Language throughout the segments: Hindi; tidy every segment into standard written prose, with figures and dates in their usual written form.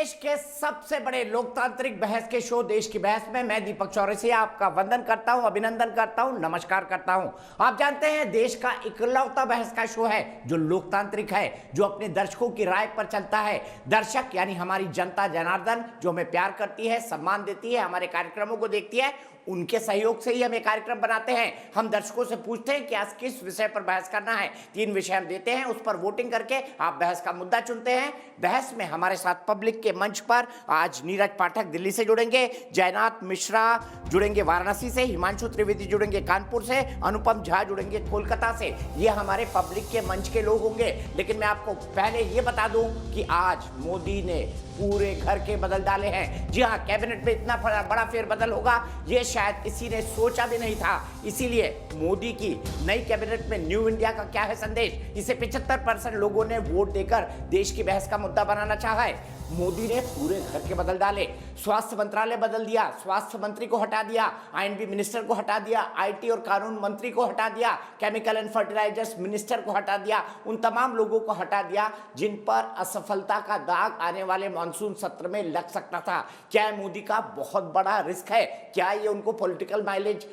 देश के सबसे बड़े लोकतांत्रिक बहस के शो देश की बहस में मैं दीपक चौरसिया आपका वंदन करता हूं, अभिनंदन करता हूं, नमस्कार करता हूं। आप जानते हैं देश का इकलौता बहस का शो है जो लोकतांत्रिक है, जो अपने दर्शकों की राय पर चलता है। दर्शक यानी हमारी जनता जनार्दन जो हमें प्यार करती है, सम्मान देती है, हमारे कार्यक्रमों को देखती है, उनके सहयोग से ही हम ये कार्यक्रम बनाते हैं। हम दर्शकों से पूछते हैं कि आज किस विषय पर बहस करना है। 3 विषय हम देते हैं, उस पर वोटिंग करके आप बहस का मुद्दा चुनते हैं। बहस में हमारे साथ पब्लिक के मंच पर आज नीरज पाठक दिल्ली से जुड़ेंगे, जयनाथ मिश्रा जुड़ेंगे वाराणसी से, हिमांशु त्रिवेदी जुड़ेंगे कानपुर से, अनुपम झा जुड़ेंगे कोलकाता से। ये हमारे पब्लिक के मंच के लोग होंगे। लेकिन मैं आपको पहले ये बता दूं कि आज मोदी ने पूरे घर के बदल डाले हैं। जी हाँ, कैबिनेट में इतना बड़ा फेरबदल होगा ये शायद किसी ने सोचा भी नहीं था। इसीलिए मोदी की नई कैबिनेट में न्यू इंडिया का क्या है संदेश, इसे 75% लोगों ने वोट देकर देश की बहस का मुद्दा बनाना चाहा है। मोदी ने पूरे घर के बदल डाले, स्वास्थ्य मंत्रालय बदल दिया, स्वास्थ्य मंत्री को हटा दिया, आईएनबी मिनिस्टर को हटा दिया, आईटी और कानून मंत्री को हटा दिया, केमिकल एंड फर्टिलाइजर्स मिनिस्टर को हटा दिया, उन तमाम लोगों को हटा दिया जिन पर असफलता का दाग आने वाले मानसून सत्र में लग सकता था। क्या है मोदी का बहुत बड़ा रिस्क है? क्या ये उनको पॉलिटिकल माइलेज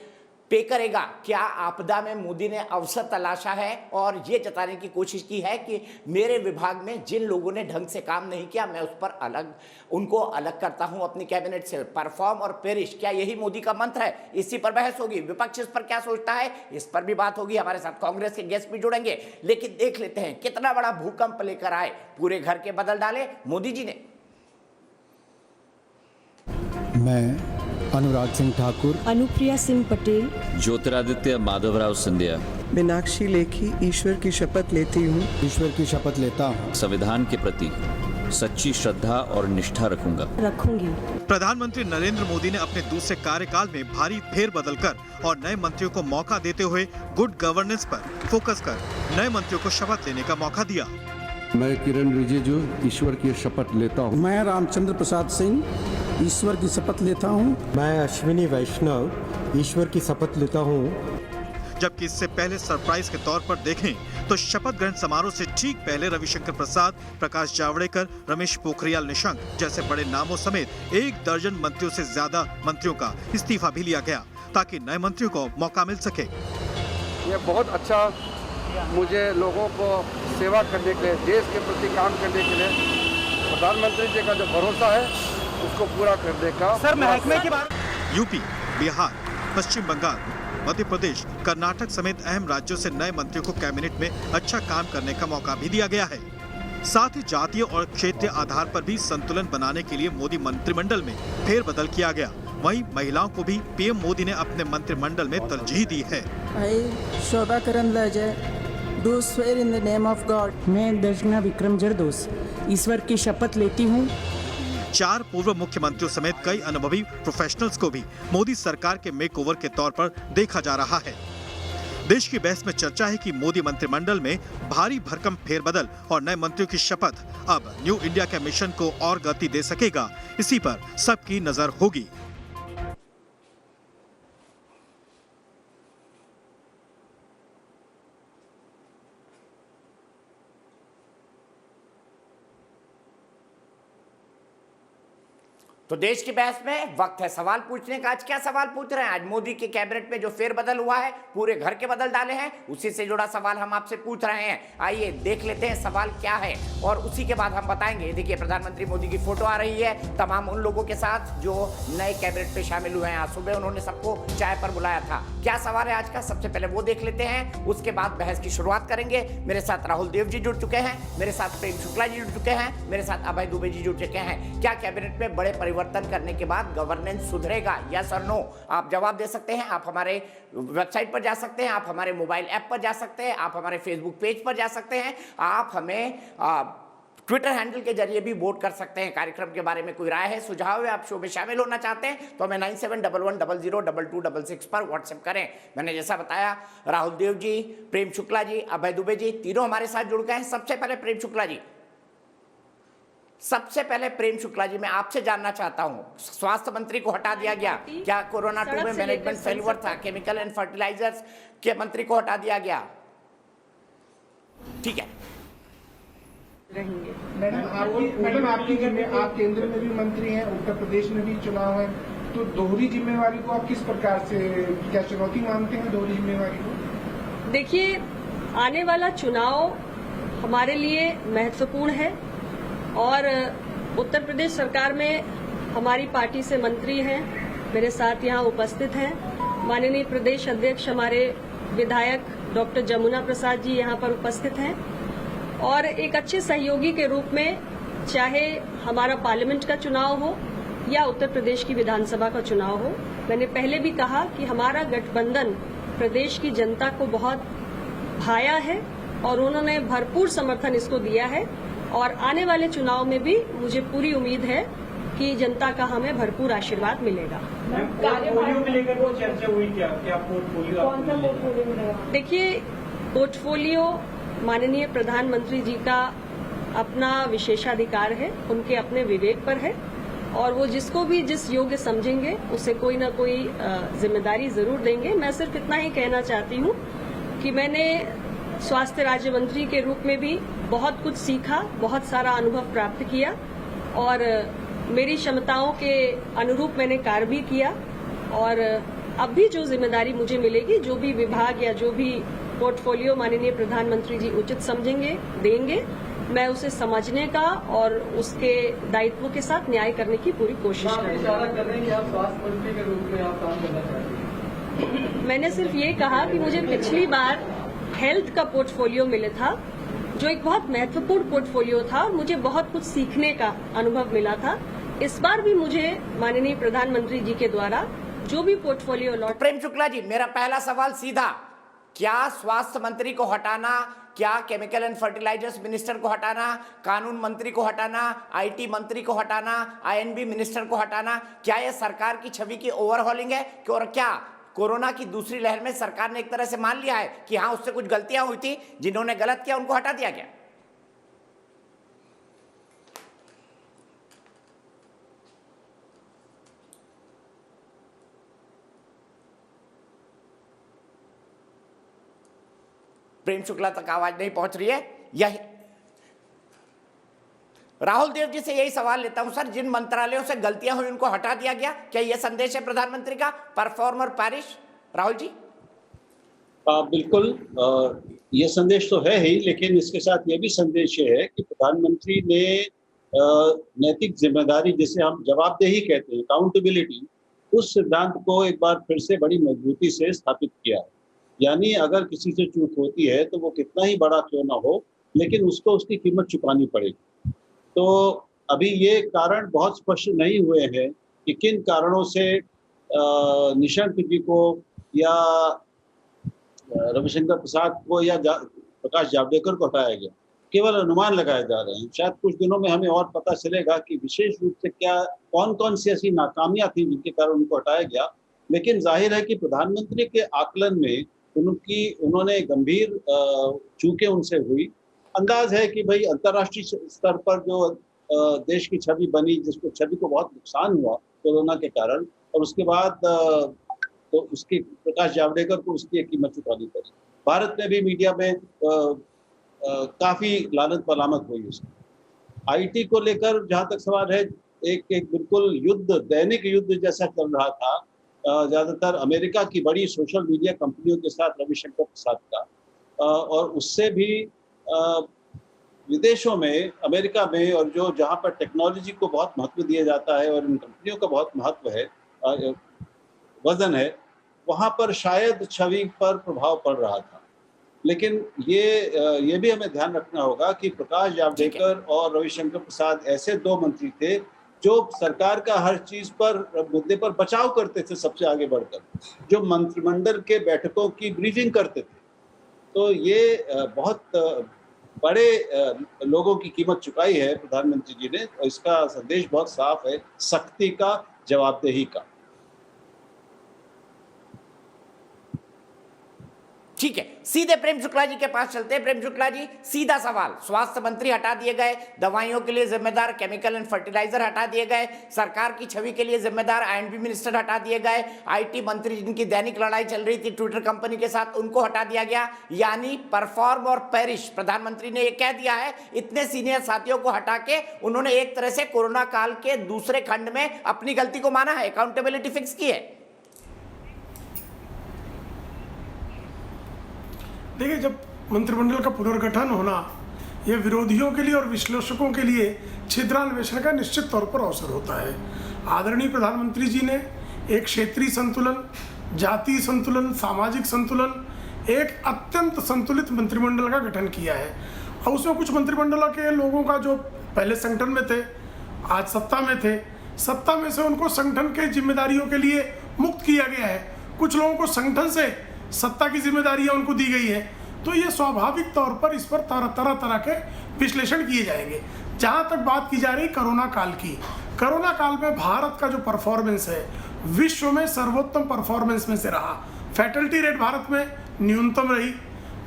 पे करेगा? क्या आपदा में मोदी ने अवसर तलाशा है और ये जताने की कोशिश की है कि मेरे विभाग में जिन लोगों ने ढंग से काम नहीं किया मैं उस पर उनको अलग करता हूं अपनी कैबिनेट से। परफॉर्म और पेरिश, क्या यही मोदी का मंत्र है? इसी पर बहस होगी। विपक्ष इस पर क्या सोचता है, इस पर भी बात होगी। हमारे साथ कांग्रेस के गेस्ट भी जुड़ेंगे। लेकिन देख लेते हैं कितना बड़ा भूकंप लेकर आए, पूरे घर के बदल डाले मोदी जी ने। मैं अनुराग सिंह ठाकुर, अनुप्रिया सिंह पटेल, ज्योतिरादित्य माधवराव सिंधिया, मीनाक्षी लेखी ईश्वर की शपथ लेती हूँ। ईश्वर की शपथ लेता हूँ। संविधान के प्रति सच्ची श्रद्धा और निष्ठा रखूंगी। प्रधानमंत्री नरेंद्र मोदी ने अपने दूसरे कार्यकाल में भारी फेरबदल कर और नए मंत्रियों को मौका देते हुए गुड गवर्नेंस पर फोकस कर नए मंत्रियों को शपथ लेने का मौका दिया। मैं किरण रिजिजू ईश्वर की शपथ लेता हूँ। मैं रामचंद्र प्रसाद सिंह ईश्वर की शपथ लेता हूँ। मैं अश्विनी वैष्णव ईश्वर की शपथ लेता हूँ। जबकि इससे पहले सरप्राइज के तौर पर देखें तो शपथ ग्रहण समारोह से ठीक पहले रविशंकर प्रसाद, प्रकाश जावड़ेकर, रमेश पोखरियाल निशंक जैसे बड़े नामों समेत 1 दर्जन मंत्रियों से ज्यादा मंत्रियों का इस्तीफा भी लिया गया ताकि नए मंत्रियों को मौका मिल सके। ये बहुत अच्छा, मुझे लोगों को सेवा करने के लिए, देश के प्रति काम करने के लिए प्रधानमंत्री जी का जो भरोसा है उसको पूरा करने का। सर, महकमे की बात। यूपी, बिहार, पश्चिम बंगाल, मध्य प्रदेश, कर्नाटक समेत अहम राज्यों से नए मंत्रियों को कैबिनेट में अच्छा काम करने का मौका भी दिया गया है। साथ ही जातीय और क्षेत्रीय आधार पर भी संतुलन बनाने के लिए मोदी मंत्रिमंडल में फेरबदल किया गया। वहीं महिलाओं को भी पीएम मोदी ने अपने मंत्रिमंडल में तरजीह दी है। Shobha Karandlaje do swear in the name of God. मैं दर्शना विक्रम जरदोस ईश्वर की शपथ लेती हूँ। 4 पूर्व मुख्यमंत्रियों समेत कई अनुभवी प्रोफेशनल्स को भी मोदी सरकार के मेकओवर के तौर पर देखा जा रहा है। देश की बहस में चर्चा है कि मोदी मंत्रिमंडल में भारी भरकम फेरबदल और नए मंत्रियों की शपथ अब न्यू इंडिया के मिशन को और गति दे सकेगा। इसी पर सबकी नजर होगी। तो देश की बहस में वक्त है सवाल पूछने का। आज क्या सवाल पूछ रहे हैं? आज मोदी के कैबिनेट में जो फेरबदल हुआ है, पूरे घर के बदल डाले हैं, उसी से जुड़ा सवाल हम आपसे पूछ रहे हैं। आइए देख लेते हैं सवाल क्या है और उसी के बाद हम बताएंगे। देखिए, प्रधानमंत्री मोदी की फोटो आ रही है तमाम उन लोगों के साथ जो नए कैबिनेट में शामिल हुए हैं। आज सुबह उन्होंने सबको चाय पर बुलाया था। क्या सवाल है आज का, सबसे पहले वो देख लेते हैं, उसके बाद बहस की शुरुआत करेंगे। मेरे साथ राहुल देव जी जुड़ चुके हैं, मेरे साथ प्रेम शुक्ला जी जुड़ चुके हैं, मेरे साथ अभय दुबे जी जुड़ चुके हैं। क्या कैबिनेट में बड़े परिवर्तन करने के बाद गवर्नेंस सुधरेगा, यस और नो? आप जवाब दे सकते हैं। आप हमारे वेबसाइट पर जा सकते हैं, आप हमारे मोबाइल ऐप पर जा सकते हैं, आप हमारे फेसबुक पेज पर जा सकते हैं, आप हमें ट्विटर हैंडल के जरिए भी वोट कर सकते हैं। कार्यक्रम के बारे में कोई राय है, सुझाव है, आप शो में शामिल होना चाहते हैं तो हमें 9711002266 पर व्हाट्सएप करें। मैंने जैसा बताया, राहुल देव जी, प्रेम शुक्ला जी, अभय दुबे जी तीनों हमारे साथ जुड़ गए हैं। सबसे पहले प्रेम शुक्ला जी, मैं आपसे जानना चाहता हूं, स्वास्थ्य मंत्री को हटा दिया गया, क्या कोरोना 2 में मैनेजमेंट फेलियर था? केमिकल एंड फर्टिलाइजर्स के मंत्री को हटा दिया गया, ठीक है। रहेंगे। मैडम आप केंद्र में भी मंत्री हैं, उत्तर प्रदेश में भी चुनाव है, तो दोहरी जिम्मेवारी को आप किस प्रकार से क्या चुनौती मानते हैं दोहरी जिम्मेवारी को? देखिए, आने वाला चुनाव हमारे लिए महत्वपूर्ण है और उत्तर प्रदेश सरकार में हमारी पार्टी से मंत्री हैं, मेरे साथ यहाँ उपस्थित हैं। माननीय प्रदेश अध्यक्ष हमारे विधायक डॉक्टर जमुना प्रसाद जी यहाँ पर उपस्थित हैं और एक अच्छे सहयोगी के रूप में चाहे हमारा पार्लियामेंट का चुनाव हो या उत्तर प्रदेश की विधानसभा का चुनाव हो, मैंने पहले भी कहा कि हमारा गठबंधन प्रदेश की जनता को बहुत भाया है और उन्होंने भरपूर समर्थन इसको दिया है और आने वाले चुनाव में भी मुझे पूरी उम्मीद है कि जनता का हमें भरपूर आशीर्वाद मिलेगा। पोर्टफोलियो को लेकर वो चर्चा हुई क्या? पोर्टफोलियो कौन सा पोर्टफोलियो मिलेगा? देखिए, पोर्टफोलियो माननीय प्रधानमंत्री जी का अपना विशेषाधिकार है, उनके अपने विवेक पर है और वो जिसको भी जिस योग्य समझेंगे उसे कोई न कोई जिम्मेदारी जरूर देंगे। मैं सिर्फ इतना ही कहना चाहती हूँ कि मैंने स्वास्थ्य राज्य मंत्री के रूप में भी बहुत कुछ सीखा, बहुत सारा अनुभव प्राप्त किया और मेरी क्षमताओं के अनुरूप मैंने कार्य भी किया और अब भी जो जिम्मेदारी मुझे मिलेगी, जो भी विभाग या जो भी पोर्टफोलियो माननीय प्रधानमंत्री जी उचित समझेंगे देंगे, मैं उसे समझने का और उसके दायित्वों के साथ न्याय करने की पूरी कोशिश करूंगी। मैंने सिर्फ ये कहा कि मुझे पिछली बार हेल्थ का पोर्टफोलियो मिला था, जो एक बहुत महत्वपूर्ण पोर्टफोलियो था और मुझे बहुत कुछ सीखने का अनुभव मिला था। इस बार भी मुझे माननीय प्रधानमंत्री जी के द्वारा जो भी पोर्टफोलियो लौट। प्रेम शुक्ला जी, मेरा पहला सवाल सीधा, क्या स्वास्थ्य मंत्री को हटाना, क्या केमिकल एंड फर्टिलाइजर्स मिनिस्टर को हटाना, कानून मंत्री को हटाना, आईटी मंत्री को हटाना, आईएनबी मिनिस्टर को हटाना, क्या यह सरकार की छवि की ओवरहॉलिंग है? और क्या कोरोना की दूसरी लहर में सरकार ने एक तरह से मान लिया है कि हाँ, उससे कुछ गलतियां हुई थी, जिन्होंने गलत किया उनको हटा दिया गया? प्रेम शुक्ला तक आवाज नहीं पहुंच रही है। यही राहुल देव जी से यही सवाल लेता हूं सर, जिन मंत्रालयों से गलतियां हुई उनको हटा दिया गया, क्या यह संदेश है प्रधानमंत्री का, परफॉर्म और पैरिश? राहुल जी। बिल्कुल, ये संदेश तो है ही, लेकिन इसके साथ ये भी संदेश है कि प्रधानमंत्री ने नैतिक जिम्मेदारी, जिसे हम जवाबदेही कहते हैं, अकाउंटेबिलिटी, उस सिद्धांत को एक बार फिर से बड़ी मजबूती से स्थापित किया है। यानी अगर किसी से चूक होती है तो वो कितना ही बड़ा क्यों ना हो, लेकिन उसको उसकी कीमत चुकानी पड़ेगी। तो अभी ये कारण बहुत स्पष्ट नहीं हुए हैं कि किन कारणों से निशंक जी को या रविशंकर प्रसाद को या प्रकाश जावड़ेकर को हटाया गया। केवल अनुमान लगाए जा रहे हैं। शायद कुछ दिनों में हमें और पता चलेगा कि विशेष रूप से क्या कौन कौन सी ऐसी नाकामियां थी जिनके कारण उनको हटाया गया। लेकिन जाहिर है कि प्रधानमंत्री के आकलन में उन्होंने गंभीर चूकें उनसे हुई। अंदाज है कि भाई अंतर्राष्ट्रीय स्तर पर जो देश की छवि बनी, जिसको छवि को बहुत नुकसान हुआ कोरोना के कारण, और उसके बाद तो उसकी प्रकाश जावड़ेकर को उसकी एक कीमत चुकानी पड़ी। भारत में भी मीडिया में काफी लानत पलामत हुई उसकी। आईटी को लेकर जहां तक सवाल है, एक बिल्कुल युद्ध, दैनिक युद्ध जैसा चल रहा था ज्यादातर अमेरिका की बड़ी सोशल मीडिया कंपनियों के साथ रविशंकर प्रसाद का, और उससे भी विदेशों में, अमेरिका में, और जहां पर टेक्नोलॉजी को बहुत महत्व दिया जाता है और इन कंपनियों का बहुत महत्व है, वजन है, वहां पर शायद छवि पर प्रभाव पड़ रहा था। लेकिन ये भी हमें ध्यान रखना होगा कि प्रकाश जावड़ेकर और रविशंकर प्रसाद ऐसे दो मंत्री थे जो सरकार का हर चीज पर, मुद्दे पर बचाव करते थे सबसे आगे बढ़कर, जो मंत्रिमंडल के बैठकों की ब्रीफिंग करते थे। तो ये बहुत बड़े लोगों की कीमत चुकाई है प्रधानमंत्री जी ने, और इसका संदेश बहुत साफ है, सख्ती का, जवाबदेही का। ठीक है, सीधे प्रेम शुक्ला जी के पास चलते हैं। प्रेम शुक्ला जी, सीधा सवाल, स्वास्थ्य मंत्री हटा दिए गए, दवाइयों के लिए जिम्मेदार केमिकल एंड फर्टिलाइजर हटा दिए गए, सरकार की छवि के लिए जिम्मेदार आईएनबी मिनिस्टर हटा दिए गए, आईटी मंत्री जिनकी दैनिक लड़ाई चल रही थी ट्विटर कंपनी के साथ, उनको हटा दिया गया। यानी परफॉर्म और पेरिश, प्रधानमंत्री ने यह कह दिया है। इतने सीनियर साथियों को हटा के उन्होंने एक तरह से कोरोना काल के दूसरे खंड में अपनी गलती को माना है, अकाउंटेबिलिटी फिक्स की है। देखिए, जब मंत्रिमंडल का पुनर्गठन होना यह विरोधियों के लिए और विश्लेषकों के लिए छिद्रान्वेषण का निश्चित तौर पर अवसर होता है। आदरणीय प्रधानमंत्री जी ने एक क्षेत्रीय संतुलन, जातीय संतुलन, सामाजिक संतुलन, एक अत्यंत संतुलित मंत्रिमंडल का गठन किया है। और उसमें कुछ मंत्रिमंडलों के लोगों का जो पहले संगठन में थे, आज सत्ता में थे, सत्ता में से उनको संगठन के जिम्मेदारियों के लिए मुक्त किया गया है। कुछ लोगों को संगठन से सत्ता की जिम्मेदारियां उनको दी गई है। तो ये स्वाभाविक तौर पर इस पर तरह तरह के विश्लेषण किए जाएंगे। जहां तक बात की जा रही कोरोना काल की, कोरोना काल में भारत का जो परफॉर्मेंस है विश्व में सर्वोत्तम परफॉर्मेंस में से रहा। फैटलिटी रेट भारत में न्यूनतम रही।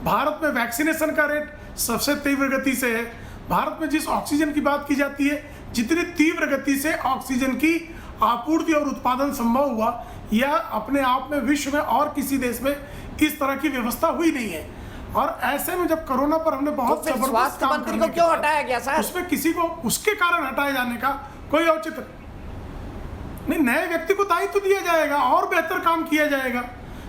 भारत में वैक्सीनेशन का रेट सबसे तीव्र गति से है। भारत में जिस ऑक्सीजन की बात की जाती है, जितनी तीव्र गति से ऑक्सीजन की आपूर्ति और उत्पादन संभव हुआ, यह अपने आप में विश्व में और किसी देश में इस तरह की व्यवस्था हुई नहीं है। और ऐसे में जब कोरोना पर हमने बहुत जबरदस्त काम मंत्री को क्यों हटाया गया सर? उसमें किसी को उसके कारण हटाए जाने का कोई औचित्य नहीं। नए व्यक्ति को दायित्व दिया जाएगा और बेहतर काम किया जाएगा।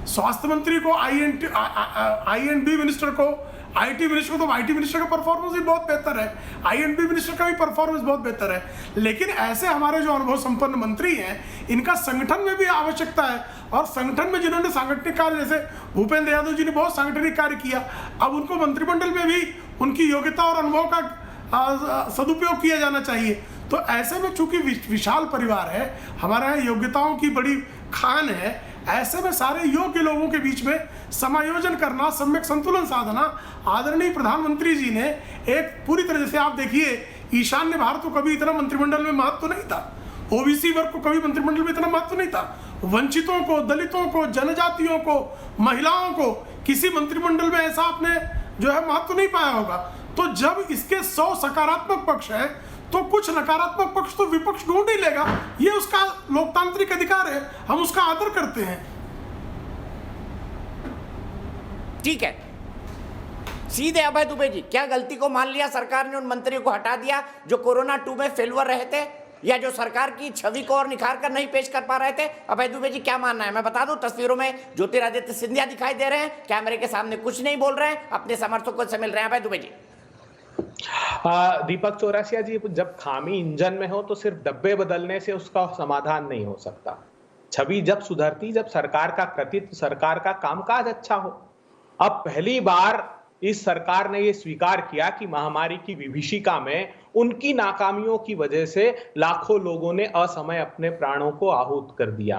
स्वास्थ्य मंत्री को आईएनबी मिनिस्टर को, आईटी मिनिस्टर को, तो आईटी मिनिस्टर का परफॉर्मेंस भी बहुत बेहतर है, आईएनबी मिनिस्टर का भी परफॉर्मेंस बहुत बेहतर है। लेकिन ऐसे हमारे जो अनुभव संपन्न मंत्री हैं, इनका संगठन में भी आवश्यकता है। और संगठन में जिन्होंने सांगठनिक कार्य, जैसे भूपेंद्र यादव जी ने बहुत सांगठनिक कार्य किया, अब उनको मंत्रिमंडल में भी उनकी योग्यता और अनुभव का सदुपयोग किया जाना चाहिए। तो ऐसे में चूंकि विशाल परिवार है, हमारे यहाँ योग्यताओं की बड़ी खान है, ऐसे में सारे योग्य लोगों के बीच में समायोजन करना, सम्यक संतुलन साधना, आदरणीय प्रधानमंत्री जी ने एक पूरी तरह से, आप देखिए, ईशान्य भारत को कभी इतना मंत्रिमंडल में महत्व नहीं था, ओबीसी वर्ग को कभी मंत्रिमंडल में इतना महत्व नहीं था, वंचितों को, दलितों को, जनजातियों को, महिलाओं को किसी मंत्रिमंडल में ऐसा आपने जो है महत्व नहीं पाया होगा। तो जब इसके 100 सकारात्मक पक्ष है तो कुछ नकारात्मक पक्ष तो विपक्ष ढूंढ ही लेगा। ये उसका लोकतांत्रिक अधिकार है, हम उसका आदर करते हैं। ठीक है, सीधे अभय दुबे जी, क्या गलती को मान लिया सरकार ने, उन मंत्रियों को हटा दिया जो कोरोना 2 में फेलवर रहे थे, या जो सरकार की छवि को और निखार कर नहीं पेश कर पा रहे थे? अभय दुबे जी, क्या मानना है? मैं बता दूं, तस्वीरों में ज्योतिरादित्य सिंधिया दिखाई दे रहे हैं, कैमरे के सामने कुछ नहीं बोल रहे हैं, अपने समर्थकों से मिल रहे हैं। अभय दुबे जी। दीपक चौरसिया जी, जब खामी इंजन में हो तो सिर्फ डब्बे बदलने से उसका समाधान नहीं हो सकता। छवि जब सुधरती, जब सरकार का कृतित्व, सरकार का कामकाज अच्छा हो। अब पहली बार इस सरकार ने यह स्वीकार किया कि महामारी की विभीषिका में उनकी नाकामियों की वजह से लाखों लोगों ने असमय अपने प्राणों को आहूत कर दिया।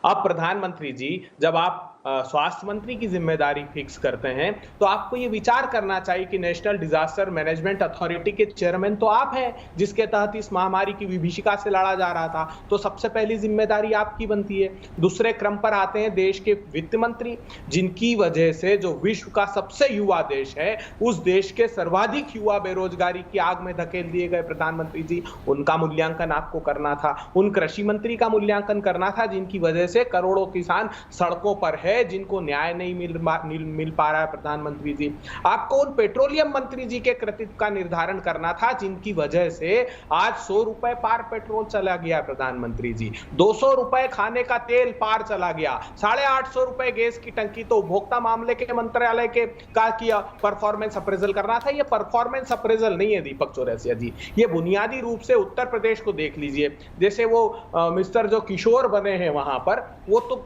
अब प्रधानमंत्री जी, जब आप स्वास्थ्य मंत्री की जिम्मेदारी फिक्स करते हैं तो आपको ये विचार करना चाहिए कि नेशनल डिजास्टर मैनेजमेंट अथॉरिटी के चेयरमैन तो आप हैं, जिसके तहत इस महामारी की विभीषिका से लड़ा जा रहा था। तो सबसे पहली जिम्मेदारी आपकी बनती है। दूसरे क्रम पर आते हैं देश के वित्त मंत्री, जिनकी वजह से जो विश्व का सबसे युवा देश है, उस देश के सर्वाधिक युवा बेरोजगारी की आग में धकेल दिए गए प्रधानमंत्री जी। उनका मूल्यांकन आपको करना था। उन कृषि मंत्री का मूल्यांकन करना था, जिनकी वजह से करोड़ों किसान सड़कों पर है, जिनको न्याय नहीं मिल पा रहा है प्रधानमंत्री जी। आपको उन पेट्रोलियम मंत्री जी के कृतित्व का निर्धारण करना था, जिनकी वजह से आज 100 रुपए पार पेट्रोल चला गया प्रधानमंत्री जी, 200 रुपए खाने का तेल पार चला गया, 850 रुपए गैस की टंकी। तो उपभोक्ता मामले के मंत्रालय के का किया परफॉर्मेंस अप्रेजल करना था। ये परफॉर्मेंस अप्रेजल नहीं है दीपक चौरसिया जी, ये बुनियादी रूप से उत्तर प्रदेश को देख लीजिए। जैसे वो मिस्टर जो किशोर बने हैं वहां पर, वो तो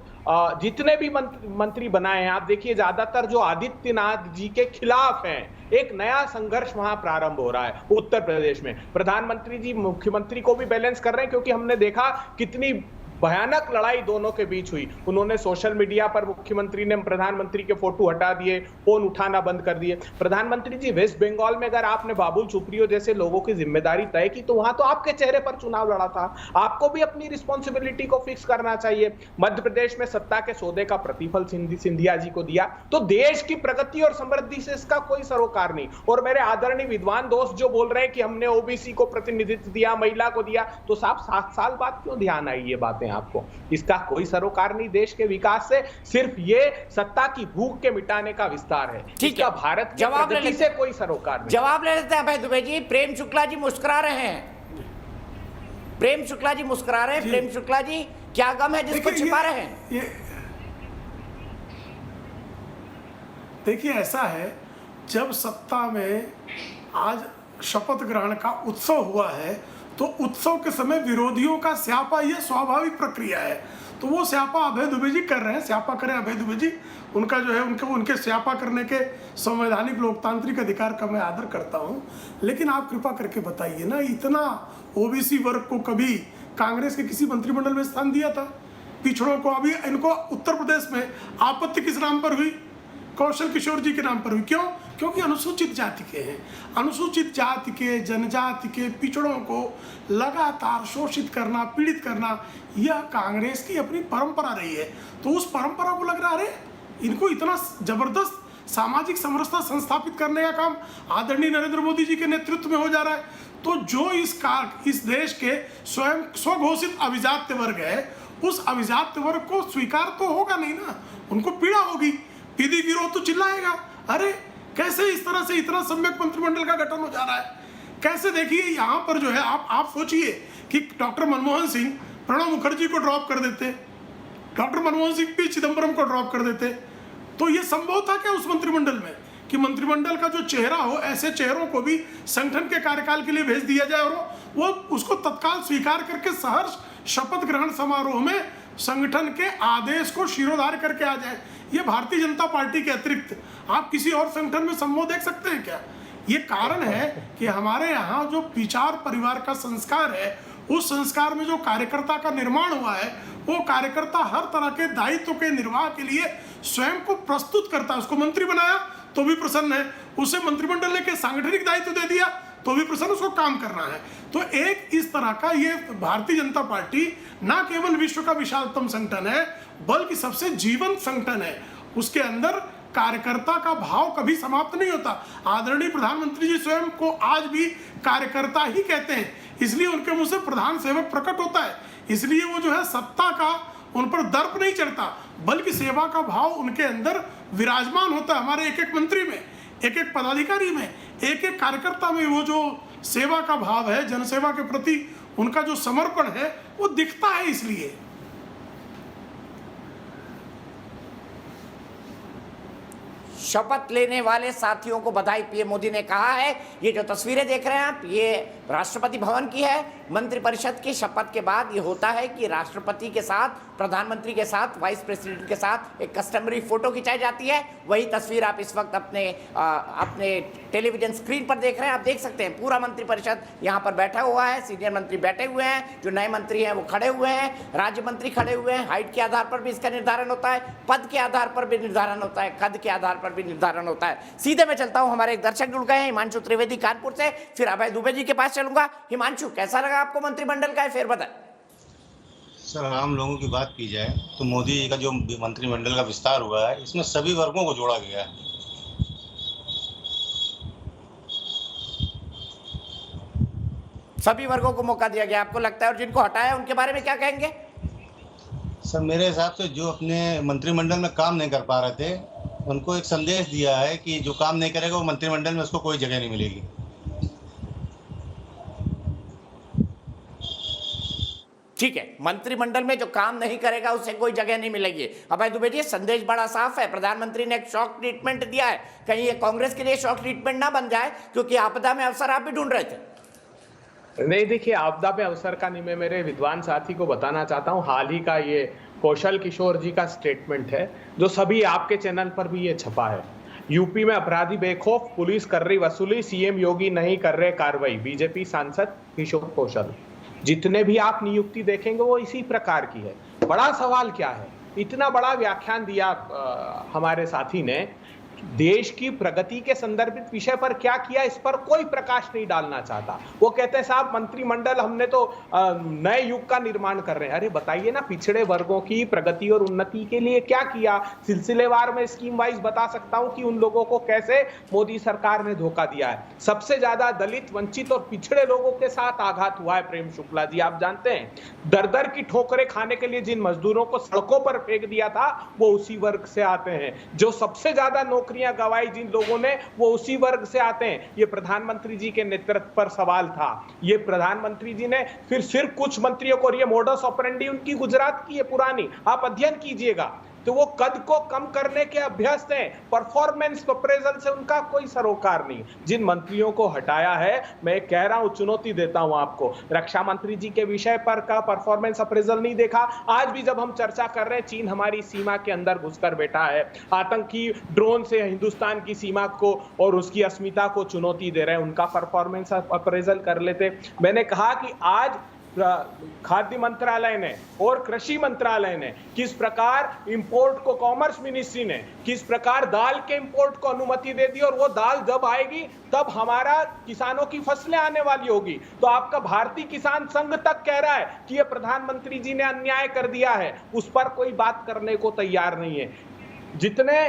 जितने भी मंत्री बनाए हैं, आप देखिए ज्यादातर जो आदित्यनाथ जी के खिलाफ हैं। एक नया संघर्ष वहां प्रारंभ हो रहा है उत्तर प्रदेश में। प्रधानमंत्री जी मुख्यमंत्री को भी बैलेंस कर रहे हैं, क्योंकि हमने देखा कितनी भयानक लड़ाई दोनों के बीच हुई। उन्होंने सोशल मीडिया पर मुख्यमंत्री ने प्रधानमंत्री के फोटो हटा दिए, फोन उठाना बंद कर दिए। प्रधानमंत्री जी, वेस्ट बंगाल में अगर आपने बाबुल सुप्रियो जैसे लोगों की जिम्मेदारी तय की तो वहां तो आपके चेहरे पर चुनाव लड़ा था, आपको भी अपनी रिस्पॉन्सिबिलिटी को फिक्स करना चाहिए। मध्य प्रदेश में सत्ता के सौदे का प्रतिफल सिंधिया जी को दिया, तो देश की प्रगति और समृद्धि से इसका कोई सरोकार नहीं। और मेरे आदरणीय विद्वान दोस्त जो बोल रहे हैं कि हमने ओबीसी को प्रतिनिधित्व दिया, महिला को दिया, तो साहब 7 साल बाद क्यों ध्यान आई ये बातें आपको? इसका कोई सरोकार नहीं देश के विकास से, सिर्फ ये सत्ता की भूख के मिटाने का विस्तार है। ठीक है, भारत की प्रगति से कोई सरोकार नहीं। जवाब ले लेते हैं अभय दुबे जी। प्रेम शुक्ला जी मुस्कुरा रहे हैं, प्रेम शुक्ला जी मुस्कुरा रहे हैं। प्रेम शुक्ला जी, क्या गम है जिसको छिपा रहे हैं? देखिए, ऐसा है, जब सत्ता में आज शपथ ग्रहण का उत्सव हुआ है तो उत्सव के समय विरोधियों का स्यापा ये स्वाभाविक प्रक्रिया है। तो वो स्यापा अभय दुबे जी कर रहे हैं, स्यापा करें अभय दुबे जी, उनका जो है उनके स्यापा करने के संवैधानिक लोकतांत्रिक अधिकार का मैं आदर करता हूं। लेकिन आप कृपा करके बताइए ना, इतना ओबीसी वर्ग को कभी कांग्रेस के किसी मंत्रिमंडल में स्थान दिया था? पिछड़ों को अभी इनको उत्तर प्रदेश में आपत्ति किस नाम पर हुई? कौशल किशोर जी के नाम पर हुई। क्यों? क्योंकि अनुसूचित जाति के हैं। अनुसूचित जाति के, जनजाति के पिछड़ों को लगातार शोषित करना, पीड़ित करना, यह कांग्रेस की अपनी परंपरा रही है। तो उस परंपरा को लग रहा है इनको इतना जबरदस्त सामाजिक समरसता संस्थापित करने का काम आदरणीय नरेंद्र मोदी जी के नेतृत्व में हो जा रहा है। तो जो इस देश के स्वयं स्वघोषित अभिजात्य वर्ग है, उस अभिजात्य वर्ग को स्वीकार तो होगा नहीं ना, उनको पीड़ा होगी। पीदी गिरोह तो चिल्लाएगा, अरे कैसे इस तरह से इतना सम्यक मंत्रिमंडल का गठन हो जा रहा है? कैसे? देखिए, यहाँ पर जो है आप सोचिए कि डॉक्टर मनमोहन सिंह प्रणब मुखर्जी को ड्रॉप कर देते, डॉक्टर मनमोहन सिंह पी चिदम्बरम को ड्रॉप कर देते, तो ये संभव था क्या उस मंत्रिमंडल में कि मंत्रिमंडल का जो चेहरा हो, ऐसे चेहरों को भी संगठन के कार्यकाल के लिए भेज दिया जाए और वो उसको तत्काल स्वीकार करके सहर्ष शपथ ग्रहण समारोह में संगठन के आदेश को शिरोधार्य करके आ जाए? ये भारतीय जनता पार्टी के अतिरिक्त आप किसी और संगठन में संभव देख सकते हैं क्या? ये कारण है कि हमारे यहाँ जो विचार परिवार का संस्कार है, उस संस्कार में जो कार्यकर्ता का निर्माण हुआ है, वो कार्यकर्ता हर तरह के दायित्व के निर्वाह के लिए स्वयं को प्रस्तुत करता है। उसको मंत्री बनाया तो भी प्रसन्न है, उसे मंत्रिमंडल ने के सांगठनिक दायित्व दे दिया तो भी प्रसन्न, उसको काम करना है। तो एक इस तरह का ये भारतीय जनता पार्टी ना केवल विश्व का विशालतम संगठन है, बल्कि सबसे जीवंत संगठन है। उसके अंदर कार्यकर्ता का भाव कभी समाप्त नहीं होता। आदरणीय प्रधानमंत्री जी स्वयं को आज भी कार्यकर्ता ही कहते हैं, इसलिए उनके मुंह से प्रधान सेवक प्रकट होता है। इसलिए वो जो है सत्ता का उन पर दर्प नहीं चढ़ता, बल्कि सेवा का भाव उनके अंदर विराजमान होता है। हमारे एक एक मंत्री में, एक एक पदाधिकारी में, एक एक कार्यकर्ता में वो जो सेवा का भाव है, जनसेवा के प्रति उनका जो समर्पण है, वो दिखता है। इसलिए शपथ लेने वाले साथियों को बधाई पीएम मोदी ने कहा है। ये जो तस्वीरें देख रहे हैं आप, ये राष्ट्रपति भवन की है। मंत्रिपरिषद की शपथ के बाद ये होता है कि राष्ट्रपति के साथ, प्रधानमंत्री के साथ, वाइस प्रेसिडेंट के साथ एक कस्टमरी फोटो खिंचाई जाती है। वही तस्वीर आप इस वक्त अपने टेलीविजन स्क्रीन पर देख रहे हैं। आप देख सकते हैं पूरा मंत्रिपरिषद यहाँ पर बैठा हुआ है, सीनियर मंत्री बैठे हुए हैं, जो नए मंत्री हैं वो खड़े हुए हैं, राज्य मंत्री खड़े हुए हैं। हाइट के आधार पर भी इसका निर्धारण होता है, पद के आधार पर भी निर्धारण होता है, कद के आधार पर भी निर्धारण होता है। सीधे मैं चलता हूं, हमारे एक दर्शक जुड़ गए हैं, हिमांशु त्रिवेदी कानपुर से, फिर अभय दुबे जी के पास चलूंगा। हिमांशु, कैसा लगा आपको मंत्रिमंडल का फेरबदल? सर, आम लोगों की बात की जाए तो मोदी जी का जो मंत्रिमंडल का विस्तार हुआ है, इसमें सभी वर्गों को जोड़ा गया है। सभी वर्गों को मौका दिया गया, आपको लगता है? और जिनको हटाया उनके बारे में क्या कहेंगे? सर, मेरे हिसाब से जो अपने मंत्रिमंडल में काम नहीं कर पा रहे थे, उनको एक संदेश दिया है कि जो काम नहीं करेगा वो मंत्रिमंडल में उसको कोई जगह नहीं मिलेगी। ठीक है, मंत्रिमंडल में जो काम नहीं करेगा उसे कोई जगह नहीं मिलेगी। अभय दुबे जी, संदेश बड़ा साफ है। प्रधानमंत्री ने एक शॉक ट्रीटमेंट दिया है, कहीं ये कांग्रेस के लिए शॉक ट्रीटमेंट ना बन जाए, क्योंकि आपदा में अवसर आप भी ढूंढ रहे थे। नहीं, देखिए, आपदा में अवसर का नहीं, मैं मेरे विद्वान साथी को बताना चाहता हूँ। हाल ही का ये कौशल किशोर जी का स्टेटमेंट है, जो सभी आपके चैनल पर भी ये छपा है। यूपी में अपराधी बेखौफ, पुलिस कर रही वसूली, सीएम योगी नहीं कर रहे कार्रवाई, बीजेपी सांसद किशोर कौशल। जितने भी आप नियुक्ति देखेंगे वो इसी प्रकार की है। बड़ा सवाल क्या है, इतना बड़ा व्याख्यान दिया हमारे साथी ने, देश की प्रगति के संदर्भित विषय पर क्या किया इस पर कोई प्रकाश नहीं डालना चाहता। वो कहते हैं साहब मंत्रिमंडल हमने तो नए युग का निर्माण कर रहे हैं। अरे बताइए ना, पिछड़े वर्गों की प्रगति और उन्नति के लिए क्या किया, सिलसिलेवार में स्कीम वाइज बता सकता हूं कि उन लोगों को कैसे मोदी सरकार ने धोखा दिया है। सबसे ज्यादा दलित, वंचित और पिछड़े लोगों के साथ आघात हुआ है प्रेम शुक्ला जी। आप जानते हैं दर दर की ठोकरें खाने के लिए जिन मजदूरों को सड़कों पर फेंक दिया था वो उसी वर्ग से आते हैं। जो सबसे ज्यादा नौकरियां गवाई जिन लोगों ने वो उसी वर्ग से आते हैं। ये प्रधानमंत्री जी के नेतृत्व पर सवाल था। ये प्रधानमंत्री जी ने फिर सिर्फ कुछ मंत्रियों को, ये मोडस ऑपरेंडी उनकी गुजरात की है पुरानी, आप अध्ययन कीजिएगा तो वो कद को कम करने के अभ्यस्त हैं। परफॉर्मेंस अप्रेजल से उनका कोई सरोकार नहीं। जिन मंत्रियों को हटाया है, मैं कह रहा हूं, चुनौती देता हूं आपको, रक्षा मंत्री जी के विषय पर का परफॉर्मेंस अप्रेजल नहीं देखा। आज भी जब हम चर्चा कर रहे हैं, चीन हमारी सीमा के अंदर घुसकर बैठा है, आतंकी ड्रोन से हिंदुस्तान की सीमा को और उसकी अस्मिता को चुनौती दे रहे हैं, उनका परफॉर्मेंस अप्रेजल कर लेते। मैंने कहा कि आज खाद्य मंत्रालय ने और कृषि मंत्रालय ने किस प्रकार इंपोर्ट को, कॉमर्स मिनिस्ट्री ने किस प्रकार दाल के इंपोर्ट को अनुमति दे दी, और वो दाल जब आएगी तब हमारा किसानों की फसलें आने वाली होगी। तो आपका भारतीय किसान संघ तक कह रहा है कि ये प्रधानमंत्री जी ने अन्याय कर दिया है, उस पर कोई बात करने को तैयार नहीं है। जितने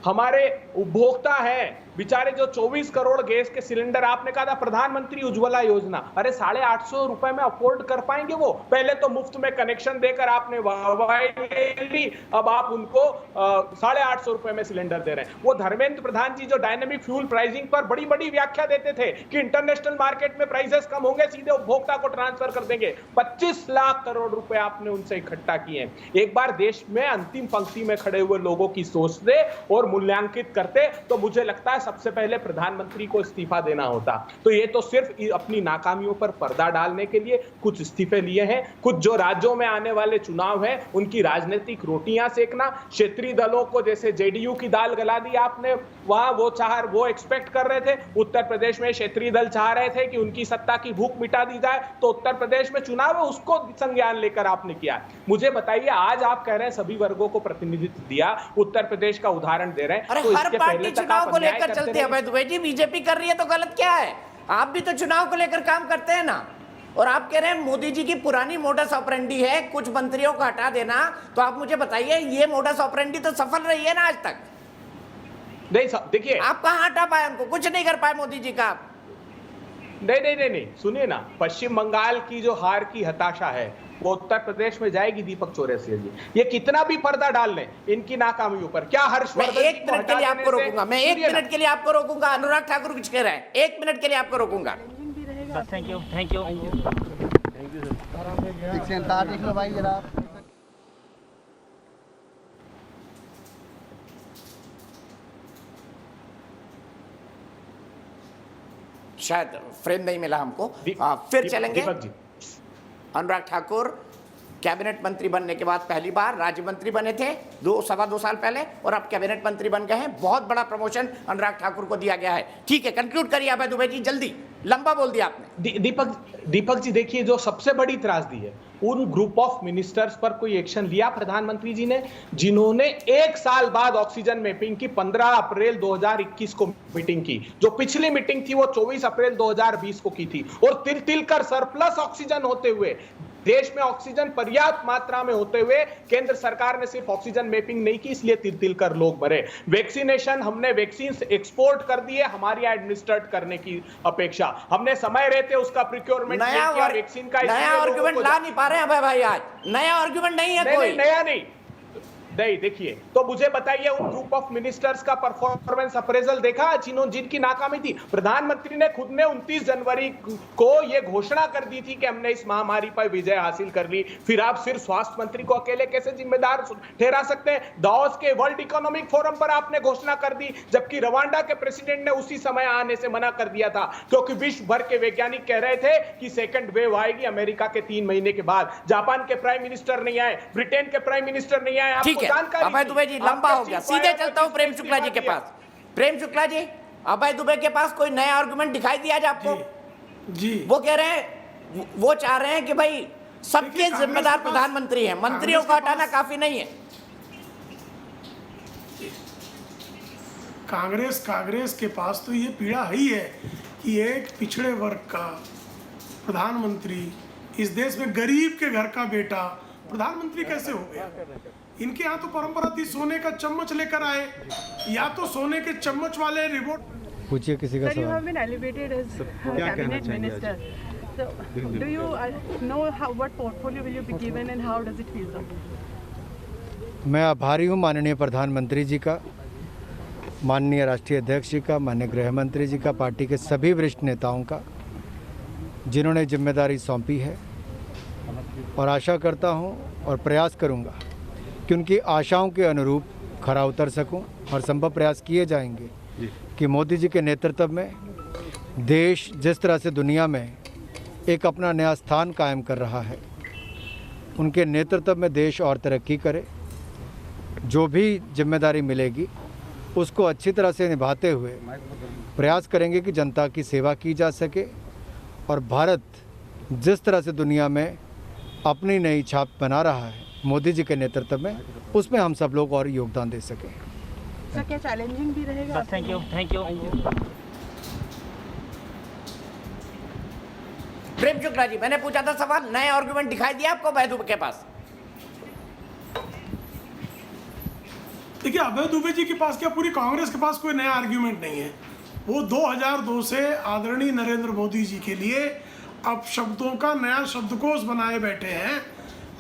हमारे उपभोक्ता हैं बेचारे, जो 24 करोड़ गैस के सिलेंडर, आपने कहा था प्रधानमंत्री उज्ज्वला योजना, अरे 850 रुपए में अफोर्ड कर पाएंगे वो? पहले तो मुफ्त में कनेक्शन देकर आपने वाहवाही ली, अब आप उनको 850 रुपए में सिलेंडर दे रहे हैं। वो धर्मेंद्र प्रधान जी जो डायनेमिक फ्यूल प्राइसिंग पर बड़ी बड़ी व्याख्या देते थे कि इंटरनेशनल मार्केट में प्राइसेस कम होंगे, सीधे उपभोक्ता को ट्रांसफर कर देंगे, 25 लाख करोड़ रुपए आपने उनसे इकट्ठा किए। एक बार देश में अंतिम पंक्ति में खड़े हुए लोगों की सोचते और मूल्यांकित करते तो मुझे लगता है सबसे पहले प्रधानमंत्री को इस्तीफा देना होता। तो ये तो सिर्फ अपनी नाकामियों पर पर्दा डालने के लिए कुछ इस्तीफे लिए हैं। कुछ जो राज्यों में आने वाले चुनाव हैं उनकी राजनीतिक रोटियां सेकना, क्षेत्रीय दलों को जैसे जेडीयू की दाल गला दी आपने, वहां वो एक्सपेक्ट कर रहे थे। उत्तर प्रदेश में क्षेत्रीय दल चाह रहे थे कि उनकी सत्ता की भूख मिटा दी जाए, तो उत्तर प्रदेश में चुनाव है उसको संज्ञान लेकर आपने किया। मुझे बताइए, आज आप कह रहे हैं सभी वर्गों को प्रतिनिधित्व दिया, उत्तर प्रदेश का उदाहरण दे रहे हैं, अरे तो हर इसके पार्टी पहले तक चुनाव आप को अन्याय लेकर करते चलती है। अभय दुबे जी, बीजेपी कर रही है तो गलत क्या है? आप भी तो चुनाव को लेकर काम करते हैं ना। और आप कह रहे हैं मोदी जी की पुरानी मोडस ऑपरेंडी है कुछ मंत्रियों को हटा देना, तो आप मुझे बताइए ये मोडस ऑपरेंडी तो सफल रही है ना आज तक? नहीं देखिए, आप कहां हटा पाए उनको? कुछ नहीं कर पाए मोदी जी का। नहीं, सुनिए ना, पश्चिम बंगाल की जो हार की हताशा है वो उत्तर प्रदेश में जाएगी दीपक चौरसिया जी। ये कितना भी पर्दा डाल लें इनकी नाकामियों पर, क्या हर्षवर्धन मैं 1 मिनट के लिए आपको रोकूंगा, मैं 1 मिनट के लिए आपको रोकूंगा। अनुराग ठाकुर कुछ कह रहे हैं, 1 मिनट के लिए आपको रोकूंगा। Thank you thank you sir. भाई जरा शायद फ्रेम नहीं मिला हमको, फिर चलेंगे। अनुराग ठाकुर कैबिनेट मंत्री बनने के बाद पहली बार राज्य मंत्री बने थे 2-2.25 साल पहले, और अब कैबिनेट मंत्री बन गए हैं। बहुत बड़ा प्रमोशन अनुराग ठाकुर को दिया गया है। ठीक है, कंक्लूड करिए अभय दुबे जी, जल्दी, लंबा बोल दिया आपने। दीपक जी देखिए, जो सबसे बड़ी त्रासदी है, उन ग्रुप ऑफ मिनिस्टर्स पर कोई एक्शन लिया प्रधानमंत्री जी ने जिन्होंने 1 साल बाद ऑक्सीजन मैपिंग की? 15 अप्रैल 2021 को मीटिंग की। जो पिछली मीटिंग थी वो 24 अप्रैल 2020 को की थी, और तिल तिल कर सरप्लस ऑक्सीजन होते हुए, देश में ऑक्सीजन पर्याप्त मात्रा में होते हुए केंद्र सरकार ने सिर्फ ऑक्सीजन मैपिंग नहीं की, इसलिए तिल तिल कर लोग मरे। वैक्सीनेशन, हमने वैक्सीन एक्सपोर्ट कर दिए हमारी एडमिनिस्ट्रेट करने की अपेक्षा। हमने समय रहते उसका प्रोक्योरमेंट नया किया वैक्सीन का। नया आर्गुमेंट ला नहीं पा रहे हैं भाई आज, नया आर्गुमेंट नहीं है कोई। नया नहीं, देखिए, तो मुझे बताइए उन ग्रुप ऑफ मिनिस्टर्स का परफॉर्मेंस अप्रेजल देखा जिनकी नाकामी थी? प्रधानमंत्री ने खुद ने 29 जनवरी को यह घोषणा कर दी थी कि हमने इस महामारी पर विजय हासिल कर ली। फिर आप सिर्फ स्वास्थ्य मंत्री को अकेले कैसे जिम्मेदार ठहरा सकते हैं? दावोस के वर्ल्ड इकोनॉमिक फोरम पर आपने घोषणा कर दी, जबकि रवांडा के प्रेसिडेंट ने उसी समय आने से मना कर दिया था, क्योंकि विश्व भर के वैज्ञानिक कह रहे थे कि सेकंड वेव आएगी अमेरिका के 3 महीने के बाद। जापान के प्राइम मिनिस्टर नहीं आए, ब्रिटेन के प्राइम मिनिस्टर नहीं आए। ठीक है अभय दुबे जी, लंबा हो गया, सीधे चलता हूं प्रेम शुक्ला जी के पास। प्रेम शुक्ला जी, अभय दुबे के पास कोई नया आर्गुमेंट दिखाई दिया आज आपको? जी, वो कह रहे हैं वो चाह रहे हैं कि भाई सबके जिम्मेदार प्रधानमंत्री हैं, मंत्रियों को हटाना काफी नहीं है। कांग्रेस के पास तो ये पीड़ा ही है कि एक पिछड़े वर्ग का प्रधानमंत्री, इस देश में गरीब के घर का बेटा प्रधानमंत्री कैसे हो गया। इनके यहाँ तो परंपरा थी सोने का चम्मच लेकर आए, या तो सोने के चम्मच वाले रिपोर्ट। पूछिए किसी का सवाल। क्या कहना चाहेंगे? So, do you know what portfolio will you be given and how does it feel? मैं आभारी हूँ माननीय प्रधानमंत्री जी का, माननीय राष्ट्रीय अध्यक्ष जी का, माननीय गृह मंत्री जी का, पार्टी के सभी वरिष्ठ नेताओं का, जिन्होंने जिम्मेदारी सौंपी है। और आशा करता हूँ और प्रयास करूँगा कि उनकी आशाओं के अनुरूप खरा उतर सकूँ, और संभव प्रयास किए जाएंगे कि मोदी जी के नेतृत्व में देश जिस तरह से दुनिया में एक अपना नया स्थान कायम कर रहा है, उनके नेतृत्व में देश और तरक्की करे। जो भी जिम्मेदारी मिलेगी उसको अच्छी तरह से निभाते हुए प्रयास करेंगे कि जनता की सेवा की जा सके, और भारत जिस तरह से दुनिया में अपनी नई छाप बना रहा है मोदी जी के नेतृत्व में, उसमें हम सब लोग और योगदान दे सकें। सर, क्या चैलेंजिंग भी रहेगा? Thank you. प्रेम शुक्ला जी, मैंने पूछा था सवाल, नए आर्गुमेंट दिखाई दिया आपको अभय दुबे के पास? देखिए, अभय दुबे जी के पास क्या, पूरी कांग्रेस के पास कोई नया आर्ग्यूमेंट नहीं है। वो 2002 से आदरणीय नरेंद्र मोदी जी के लिए अब शब्दों का नया शब्दकोश बनाए बैठे हैं।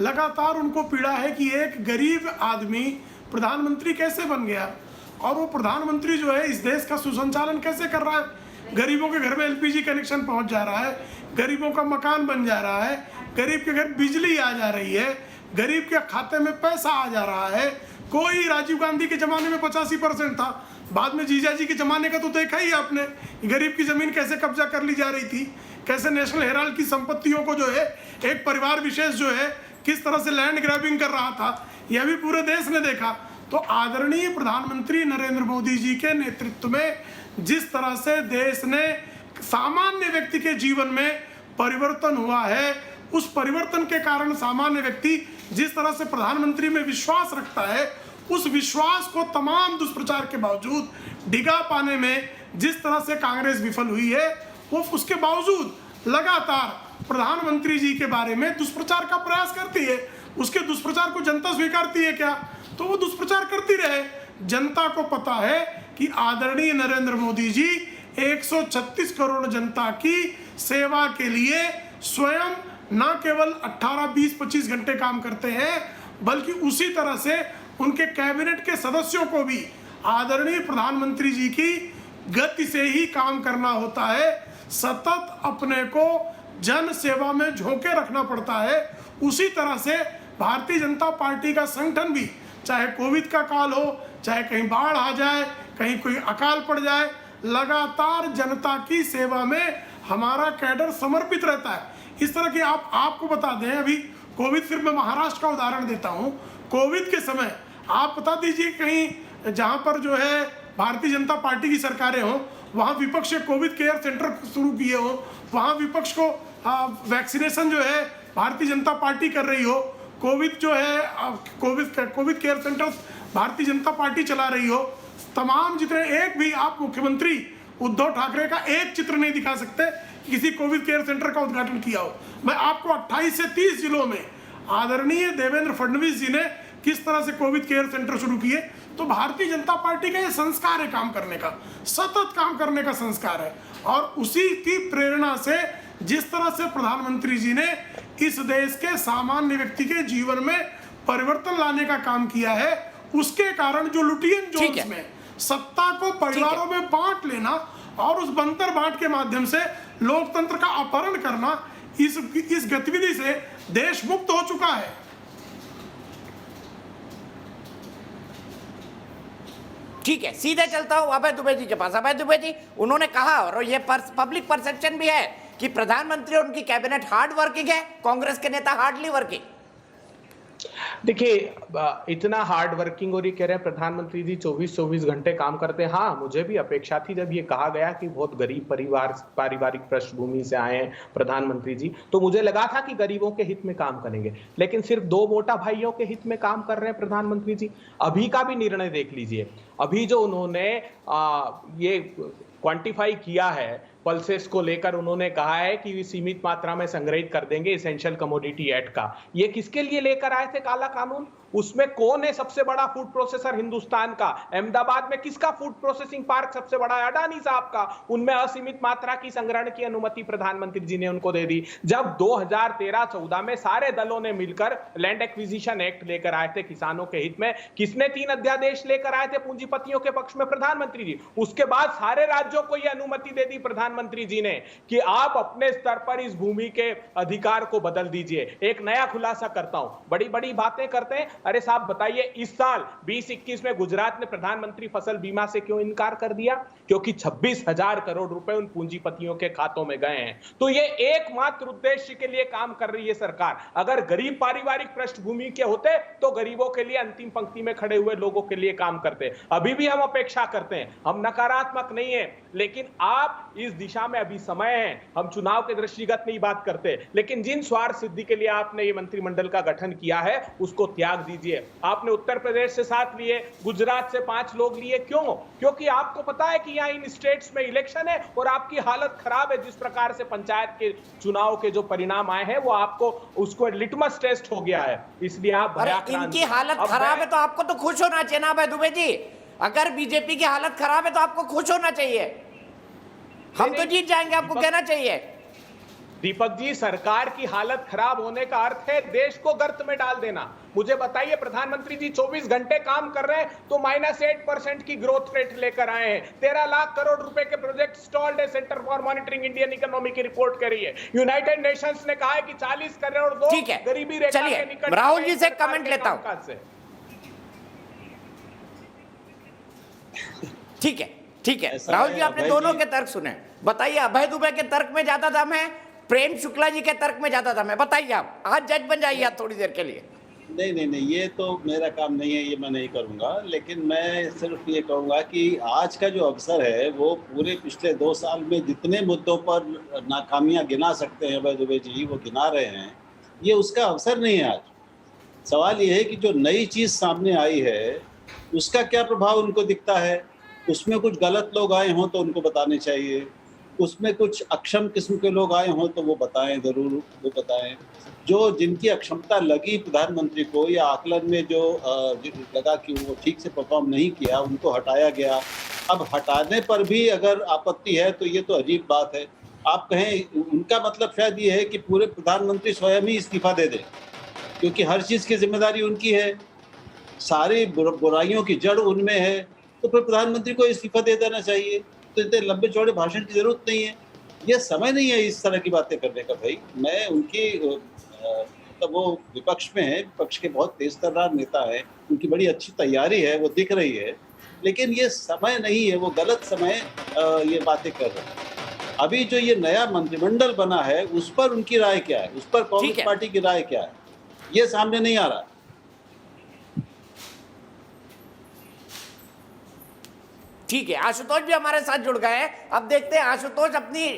लगातार उनको पीड़ा है कि एक गरीब आदमी प्रधानमंत्री कैसे बन गया, और वो प्रधानमंत्री जो है इस देश का सुसंचालन कैसे कर रहा है। गरीबों के घर में LPG कनेक्शन पहुंच जा रहा है, गरीबों का मकान बन जा रहा है, गरीब के घर बिजली आ जा रही है, गरीब के खाते में पैसा आ जा रहा है। कोई राजीव गांधी के ज़माने में 85% था, बाद में जीजा जी के ज़माने का तो देखा ही आपने, गरीब की ज़मीन कैसे कब्जा कर ली जा रही थी, कैसे नेशनल हेराल्ड की संपत्तियों को जो है एक परिवार विशेष जो है किस तरह से लैंड ग्रैबिंग कर रहा था, यह भी पूरे देश ने देखा। तो आदरणीय प्रधानमंत्री नरेंद्र मोदी जी के नेतृत्व में जिस तरह से देश ने सामान्य व्यक्ति के जीवन में परिवर्तन हुआ है, उस परिवर्तन के कारण सामान्य व्यक्ति जिस तरह से प्रधानमंत्री में विश्वास रखता है, उस विश्वास को तमाम दुष्प्रचार के बावजूद डिगा पाने में जिस तरह से कांग्रेस विफल हुई है, वो उसके बावजूद लगातार प्रधानमंत्री जी के बारे में दुष्प्रचार का प्रयास करती है। उसके दुष्प्रचार को जनता स्वीकारती है क्या? तो वो दुष्प्रचार करती रहे। जनता को पता है कि आदरणीय नरेंद्र मोदी जी 136 करोड़ जनता की सेवा के लिए स्वयं न केवल 18, 20, 25 घंटे काम करते हैं, बल्कि उसी तरह से उनके कैबिनेट के सदस्यों को भी आदरणीय प्रधानमंत्री जी की गति से ही काम करना होता है। सतत अपने को जन सेवा में झोंके रखना पड़ता है। उसी तरह से भारतीय जनता पार्टी का संगठन भी, चाहे कोविड का काल हो, चाहे कहीं बाढ़ आ जाए, कहीं कोई अकाल पड़ जाए, लगातार जनता की सेवा में हमारा कैडर समर्पित रहता है। इस तरह की आपको बता दें, अभी कोविड, सिर्फ मैं महाराष्ट्र का उदाहरण देता हूँ। कोविड के समय आप बता दीजिए कहीं जहाँ पर जो है भारतीय जनता पार्टी की सरकारें हों, वहाँ विपक्ष कोविड केयर सेंटर शुरू किए हो, वहाँ विपक्ष को वैक्सीनेशन जो है भारतीय जनता पार्टी कर रही हो, कोविड जो है Covid care centres Bharatiya Janata party चला रही हो। तमाम जितने, एक भी आप मुख्यमंत्री उद्धव ठाकरे का एक चित्र नहीं दिखा सकते कि किसी कोविड केयर सेंटर का उद्घाटन किया हो। मैं आपको 28 से 30 जिलों में आदरणीय देवेंद्र फडणवीस जी ने किस तरह से कोविड केयर सेंटर शुरू किए। तो भारतीय जनता पार्टी का ये संस्कार है, काम करने का, सतत काम करने का संस्कार है। और उसी की प्रेरणा से जिस तरह से प्रधानमंत्री जी ने इस देश के सामान्य व्यक्ति के जीवन में परिवर्तन लाने का काम किया है, उसके कारण जो लुटियन जोन्स में सत्ता को परिवारों में बांट लेना और उस बंतर बांट के माध्यम से लोकतंत्र का अपहरण करना, इस गतिविधि से देश मुक्त हो चुका है। ठीक है, सीधे चलता हूं अभय दुबे जी के पास। अभय दुबे जी, उन्होंने कहा, और ये पब्लिक परसेप्शन भी है कि प्रधानमंत्री और उनकी कैबिनेट हार्ड वर्किंग है, कांग्रेस के नेता हार्डली वर्किंग। देखिए, इतना हार्ड वर्किंग, और ये कह रहे हैं प्रधानमंत्री जी 24-24 घंटे काम करते हैं। हाँ, मुझे भी अपेक्षा थी जब ये कहा गया कि बहुत गरीब पारिवारिक पृष्ठभूमि से आए हैं प्रधानमंत्री जी, तो मुझे लगा था कि गरीबों के हित में काम करेंगे, लेकिन सिर्फ 2 मोटा भाइयों के हित में काम कर रहे हैं प्रधानमंत्री जी। अभी का भी निर्णय देख लीजिए, अभी जो उन्होंने ये क्वांटिफाई किया है पल्सेस को लेकर, उन्होंने कहा है कि सीमित मात्रा में संग्रहित कर देंगे एसेंशियल कमोडिटी एक्ट का। ये किसके लिए लेकर आए थे काला कानून? उसमें कौन है सबसे बड़ा फूड प्रोसेसर हिंदुस्तान का? अहमदाबाद में किसका फूड प्रोसेसिंग पार्क सबसे बड़ा है? अडानी साहब का। उनमें असीमित मात्रा की संग्रहण की अनुमति प्रधानमंत्री जी ने उनको दे दी। जब 2013-14 में सारे दलों ने मिलकर लैंड एक्विजिशन एक्ट लेकर आए थे किसानों के हित में, किसने 3 अध्यादेश लेकर आए थे पूंजीपतियों के पक्ष में? प्रधानमंत्री जी। उसके बाद सारे राज्यों को यह अनुमति दे दी प्रधानमंत्री जी ने कि आप अपने स्तर पर इस भूमि के अधिकार को बदल दीजिए। एक नया खुलासा करता हूं, बड़ी बड़ी बातें करते हैं। अरे साहब बताइए, इस साल 2021 में गुजरात ने प्रधानमंत्री फसल बीमा से क्यों इनकार कर दिया? क्योंकि 26,000 करोड़ रुपए उन पूंजीपतियों के खातों में गए हैं। तो ये एकमात्र उद्देश्य के लिए काम कर रही है सरकार। अगर गरीब पारिवारिक पृष्ठभूमि के होते तो गरीबों के लिए, अंतिम पंक्ति में खड़े हुए लोगों के लिए काम करते। अभी भी हम अपेक्षा करते हैं, हम नकारात्मक नहीं है, लेकिन आप इस दिशा में अभी समय है। हम चुनाव के दृष्टिगत नहीं बात करते, लेकिन जिन स्वार्थ सिद्धि के लिए आपने ये मंत्रिमंडल का गठन किया है उसको त्याग दीजिए। आपने उत्तर प्रदेश से 7 लिए, गुजरात से 5 लोग लिए, क्यों? क्योंकि आपको पता है कि यहाँ इन स्टेट्स में इलेक्शन है और आपकी हालत खराब है। जिस प्रकार से पंचायत के चुनाव के जो परिणाम आए हैं वो आपको, उसको लिटमस टेस्ट हो गया है, इसलिए आप इनकी हालत खराब है तो आपको तो खुश होना चाहिए ना भाई दुबे जी। अगर बीजेपी की हालत खराब है तो आपको खुश होना चाहिए। हम तो जीत जाएंगे, आपको कहना चाहिए। दीपक जी, सरकार की हालत खराब होने का अर्थ है देश को गर्त में डाल देना। मुझे बताइए, प्रधानमंत्री जी 24 घंटे काम कर रहे हैं तो -8% की ग्रोथ रेट लेकर आए हैं। 13 लाख करोड़ रुपए के प्रोजेक्ट स्टॉल्ड है, centre for monitoring Indian economy की रिपोर्ट कर रही है। यूनाइटेड नेशंस ने कहा है कि 40 करोड़ लोग गरीबी रेखा के निकट। राहुल जी से कमेंट लेता हूं। ठीक है राहुल जी, आपने दोनों के तर्क सुने। बताइए, अभय दुबे के तर्क में ज्यादा दम है, प्रेम शुक्ला जी के तर्क में ज्यादा दम है? बताइए, आप आज जज बन जाइए आप थोड़ी देर के लिए। नहीं, ये तो मेरा काम नहीं है, ये मैं नहीं करूंगा। लेकिन मैं सिर्फ ये कहूंगा कि आज का जो अवसर है वो पूरे पिछले 2 साल में जितने मुद्दों पर नाकामियां गिना सकते हैं अभय दुबे जी, वो गिना रहे हैं। ये उसका अवसर नहीं है। आज सवाल ये है कि जो नई चीज़ सामने आई है उसका क्या प्रभाव उनको दिखता है। उसमें कुछ गलत लोग आए हों तो उनको बताने चाहिए, उसमें कुछ अक्षम किस्म के लोग आए हों तो वो बताएं, ज़रूर वो बताएं। जो जिनकी अक्षमता लगी प्रधानमंत्री को या आकलन में जो लगा कि वो ठीक से परफॉर्म नहीं किया, उनको हटाया गया। अब हटाने पर भी अगर आपत्ति है तो ये तो अजीब बात है। आप कहें, उनका मतलब शायद ये है कि पूरे प्रधानमंत्री स्वयं ही इस्तीफा दे दें, क्योंकि हर चीज़ की जिम्मेदारी उनकी है, सारी बुराइयों की जड़ उनमें है, तो फिर प्रधानमंत्री को इस्तीफा दे देना चाहिए। तो इतने लंबे चौड़े भाषण की जरूरत नहीं है, ये समय नहीं है इस तरह की बातें करने का। भाई, मैं उनकी तब वो विपक्ष में है, विपक्ष के बहुत तेज तर्रार नेता है, उनकी बड़ी अच्छी तैयारी है, वो दिख रही है, लेकिन ये समय नहीं है, वो गलत समय ये बातें कर रहे हैं। अभी जो ये नया मंत्रिमंडल बना है उस पर उनकी राय क्या है, उस पर कांग्रेस पार्टी की राय क्या है, ये सामने नहीं आ रहा। ठीक है, आशुतोष भी हमारे साथ जुड़ गए हैं। अब देखते हैं आशुतोष अपनी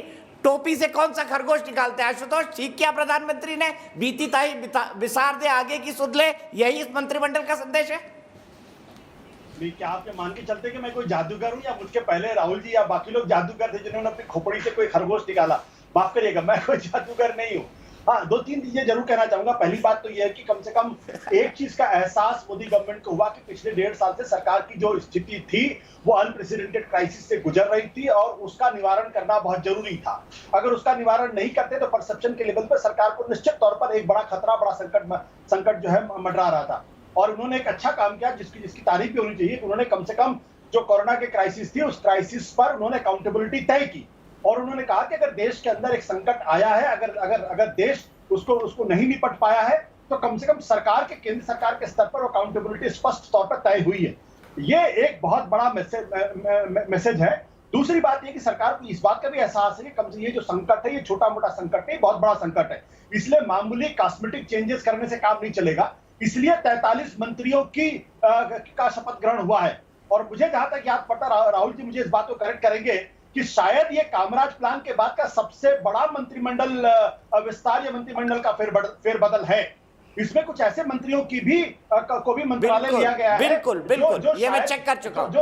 टोपी से कौन सा खरगोश निकालते हैं। आशुतोष, ठीक किया प्रधानमंत्री ने, बीती ताई विसार दे आगे की सुध ले, यही इस मंत्रिमंडल का संदेश है? क्या आप मान के चलते कि मैं कोई जादूगर हूँ, या मुझसे पहले राहुल जी या बाकी लोग जादूगर थे जिन्होंने अपनी खोपड़ी से कोई खरगोश निकाला? माफ करिएगा, मैं कोई जादूगर नहीं हूँ। हाँ, 2-3 चीजें जरूर कहना चाहूंगा। पहली बात तो यह है कि कम से कम एक चीज का एहसास मोदी गवर्नमेंट को हुआ कि पिछले 1.5 साल से सरकार की जो स्थिति थी वो अनप्रेसिडेंटेड क्राइसिस से गुजर रही थी और उसका निवारण करना बहुत जरूरी था। अगर उसका निवारण नहीं करते तो परसेप्शन के लेवल पर सरकार को निश्चित तौर पर एक बड़ा खतरा, बड़ा संकट जो है मंडरा रहा था। और उन्होंने एक अच्छा काम किया जिसकी तारीफ भी होनी चाहिए। उन्होंने कम से कम जो कोरोना के क्राइसिस थी उस क्राइसिस पर उन्होंने अकाउंटेबिलिटी तय की और उन्होंने कहा कि अगर देश के अंदर एक संकट आया है, अगर देश उसको नहीं निपट पाया है तो कम से कम सरकार के, केंद्र सरकार के स्तर पर अकाउंटेबिलिटी स्पष्ट तौर पर तय हुई है। ये एक बहुत बड़ा मैसेज है। दूसरी बात ये कि सरकार को इस बात का भी एहसास है कि कम से ये जो संकट है ये छोटा मोटा संकट नहीं, बहुत बड़ा संकट है। इसलिए मामूली कॉस्मेटिक चेंजेस करने से काम नहीं चलेगा। इसलिए 43 मंत्रियों का शपथ ग्रहण हुआ है। और मुझे जहां तक याद पड़ता, राहुल जी मुझे इस बात को करेक्ट करेंगे कि शायद ये कामराज प्लान के बाद का सबसे बड़ा मंत्रिमंडल विस्तार या मंत्रिमंडल का फेरबदल है। इसमें कुछ ऐसे मंत्रियों की भी को भी मंत्रालय लिया गया है। बिल्कुल ये मैं चेक कर चुका हूं।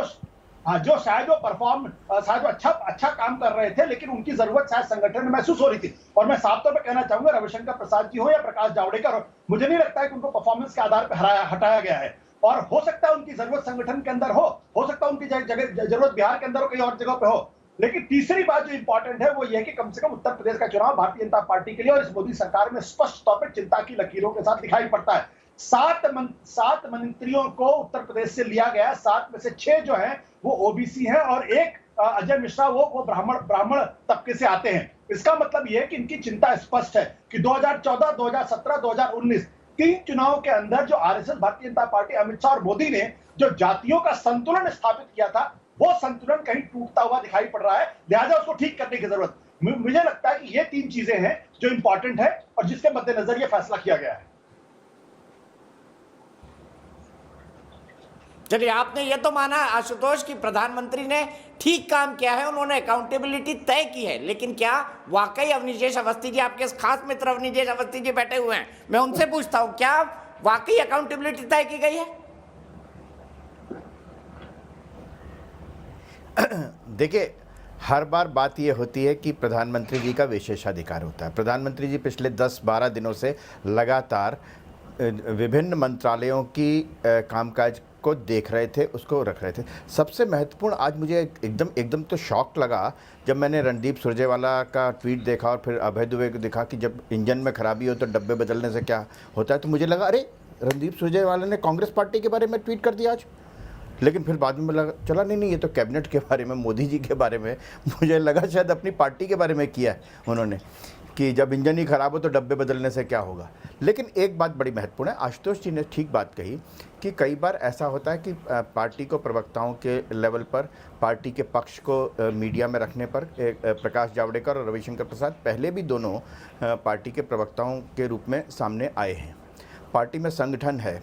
जो शायद वो शायद वो अच्छा काम कर रहे थे, लेकिन उनकी जरूरत शायद संगठन में महसूस हो रही थी। और मैं साफ तौर पर कहना चाहूंगा, रविशंकर प्रसाद जी हो या प्रकाश जावड़ेकर, मुझे नहीं लगता है कि उनको परफॉर्मेंस के आधार पर हटाया गया है। और हो सकता है उनकी जरूरत संगठन के अंदर हो सकता है उनकी जरूरत बिहार के अंदर हो, कहीं और जगह पे हो। लेकिन तीसरी बात जो इंपॉर्टेंट है वो ये है कि कम से कम उत्तर प्रदेश का चुनाव भारतीय जनता पार्टी के लिए और इस मोदी सरकार में स्पष्ट तौर पर चिंता की लकीरों के साथ दिखाई पड़ता है। 7 मंत्रियों को उत्तर प्रदेश से लिया गया, 7 में से 6 जो हैं वो ओबीसी हैं और एक अजय मिश्रा वो ब्राह्मण तबके से आते हैं। इसका मतलब ये है कि इनकी चिंता स्पष्ट है कि 2014, 2017, 2019 3 चुनाव के अंदर जो आरएसएस, भारतीय जनता पार्टी, अमित शाह और मोदी ने जो जातियों का संतुलन स्थापित किया था, वो संतुलन कहीं टूटता हुआ दिखाई पड़ रहा है। लिहाजा उसको ठीक करने की जरूरत, मुझे लगता है कि ये 3 चीजें हैं जो इंपॉर्टेंट है और जिसके मद्देनजर ये फैसला किया गया है। चलिए, आपने ये तो माना आशुतोष कि प्रधानमंत्री ने ठीक काम किया है, उन्होंने अकाउंटेबिलिटी तय की है, लेकिन क्या वाकई अवनीश अवस्थी जी, आपके खास मित्र अवनीश अवस्थी जी बैठे हुए हैं, मैं उनसे पूछता हूं, क्या वाकई अकाउंटेबिलिटी तय की गई है? देखिए, हर बार बात यह होती है कि प्रधानमंत्री जी का विशेषाधिकार होता है। प्रधानमंत्री जी पिछले 10-12 दिनों से लगातार विभिन्न मंत्रालयों की कामकाज को देख रहे थे, उसको रख रहे थे। सबसे महत्वपूर्ण आज मुझे एकदम तो शॉक लगा जब मैंने रणदीप सुरजेवाला का ट्वीट देखा और फिर अभय दुबे को देखा कि जब इंजन में खराबी हो तो डब्बे बदलने से क्या होता है। तो मुझे लगा, अरे रणदीप सुरजेवाला ने कांग्रेस पार्टी के बारे में ट्वीट कर दिया आज। लेकिन फिर बाद में लगा, चला नहीं ये तो कैबिनेट के बारे में, मोदी जी के बारे में, मुझे लगा शायद अपनी पार्टी के बारे में किया है उन्होंने कि जब इंजन ही ख़राब हो तो डब्बे बदलने से क्या होगा। लेकिन एक बात बड़ी महत्वपूर्ण है, आशुतोष जी ने ठीक बात कही कि कई बार ऐसा होता है कि पार्टी को प्रवक्ताओं के लेवल पर, पार्टी के पक्ष को मीडिया में रखने पर प्रकाश जावड़ेकर और रविशंकर प्रसाद पहले भी दोनों पार्टी के प्रवक्ताओं के रूप में सामने आए हैं। पार्टी में संगठन है,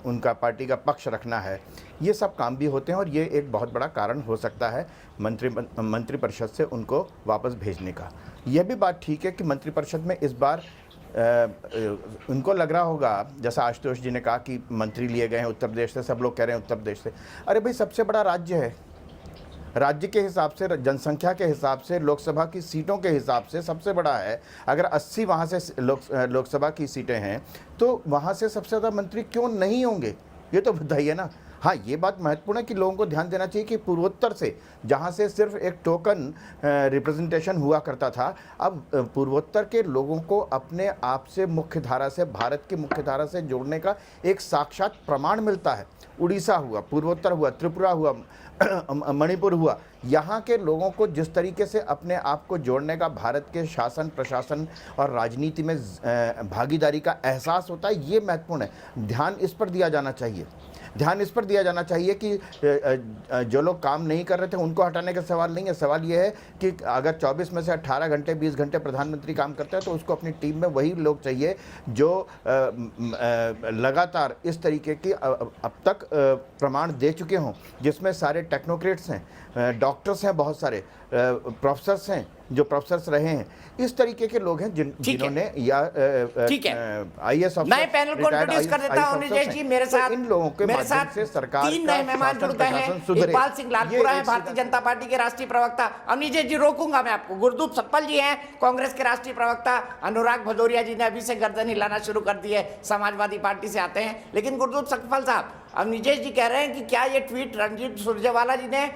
उनका पार्टी का पक्ष रखना है, ये सब काम भी होते हैं और ये एक बहुत बड़ा कारण हो सकता है मंत्रिपरिषद से उनको वापस भेजने का। यह भी बात ठीक है कि मंत्रिपरिषद में इस बार उनको लग रहा होगा, जैसा आशुतोष जी ने कहा कि मंत्री लिए गए हैं उत्तर प्रदेश से, सब लोग कह रहे हैं उत्तर प्रदेश से। अरे भाई, सबसे बड़ा राज्य है, राज्य के हिसाब से, जनसंख्या के हिसाब से, लोकसभा की सीटों के हिसाब से सबसे बड़ा है। अगर 80 वहाँ से लोकसभा की सीटें हैं तो वहाँ से सबसे ज़्यादा मंत्री क्यों नहीं होंगे, ये तो बताइए ना। हाँ, ये बात महत्वपूर्ण है कि लोगों को ध्यान देना चाहिए कि पूर्वोत्तर से, जहाँ से सिर्फ एक टोकन रिप्रेजेंटेशन हुआ करता था, अब पूर्वोत्तर के लोगों को अपने आप से मुख्य धारा से, भारत की मुख्य धारा से जोड़ने का एक साक्षात प्रमाण मिलता है। उड़ीसा हुआ, पूर्वोत्तर हुआ, त्रिपुरा हुआ, मणिपुर हुआ, यहाँ के लोगों को जिस तरीके से अपने आप को जोड़ने का भारत के शासन, प्रशासन और राजनीति में भागीदारी का एहसास होता है, ये महत्वपूर्ण है। ध्यान इस पर दिया जाना चाहिए, ध्यान इस पर दिया जाना चाहिए कि जो लोग काम नहीं कर रहे थे उनको हटाने का सवाल नहीं है। सवाल ये है कि अगर 24 में से 18 घंटे 20 घंटे प्रधानमंत्री काम करते हैं तो उसको अपनी टीम में वही लोग चाहिए जो लगातार इस तरीके की अब तक प्रमाण दे चुके हों, जिसमें सारे टेक्नोक्रेट्स हैं, डॉक्टर्स हैं, बहुत सारे प्रोफेसर्स हैं जो प्रोफेसर्स रहे हैं, इस तरीके के लोग हैं जिन्होंने या IAS ऑफिसर, नए पैनल को इंट्रोड्यूस कर देता हूं। निजेश जी, मेरे साथ इन लोगों के माध्यम से सरकार 3 नए मेहमान जुड़ गए हैं। इकबाल सिंह लालपुरा है, भारतीय जनता पार्टी के राष्ट्रीय प्रवक्ता। अब निजेश जी, रोकूंगा मैं आपको। गुरदीप सप्पल जी हैं, कांग्रेस के राष्ट्रीय प्रवक्ता। अनुराग भदौरिया जी ने अभी से गर्दन हिलाना शुरू कर दी है, समाजवादी पार्टी से आते हैं। लेकिन गुरदीप सप्पल साहब, अब निजेश जी कह रहे हैं कि क्या ये ट्वीट रणदीप सुरजेवाला जी ने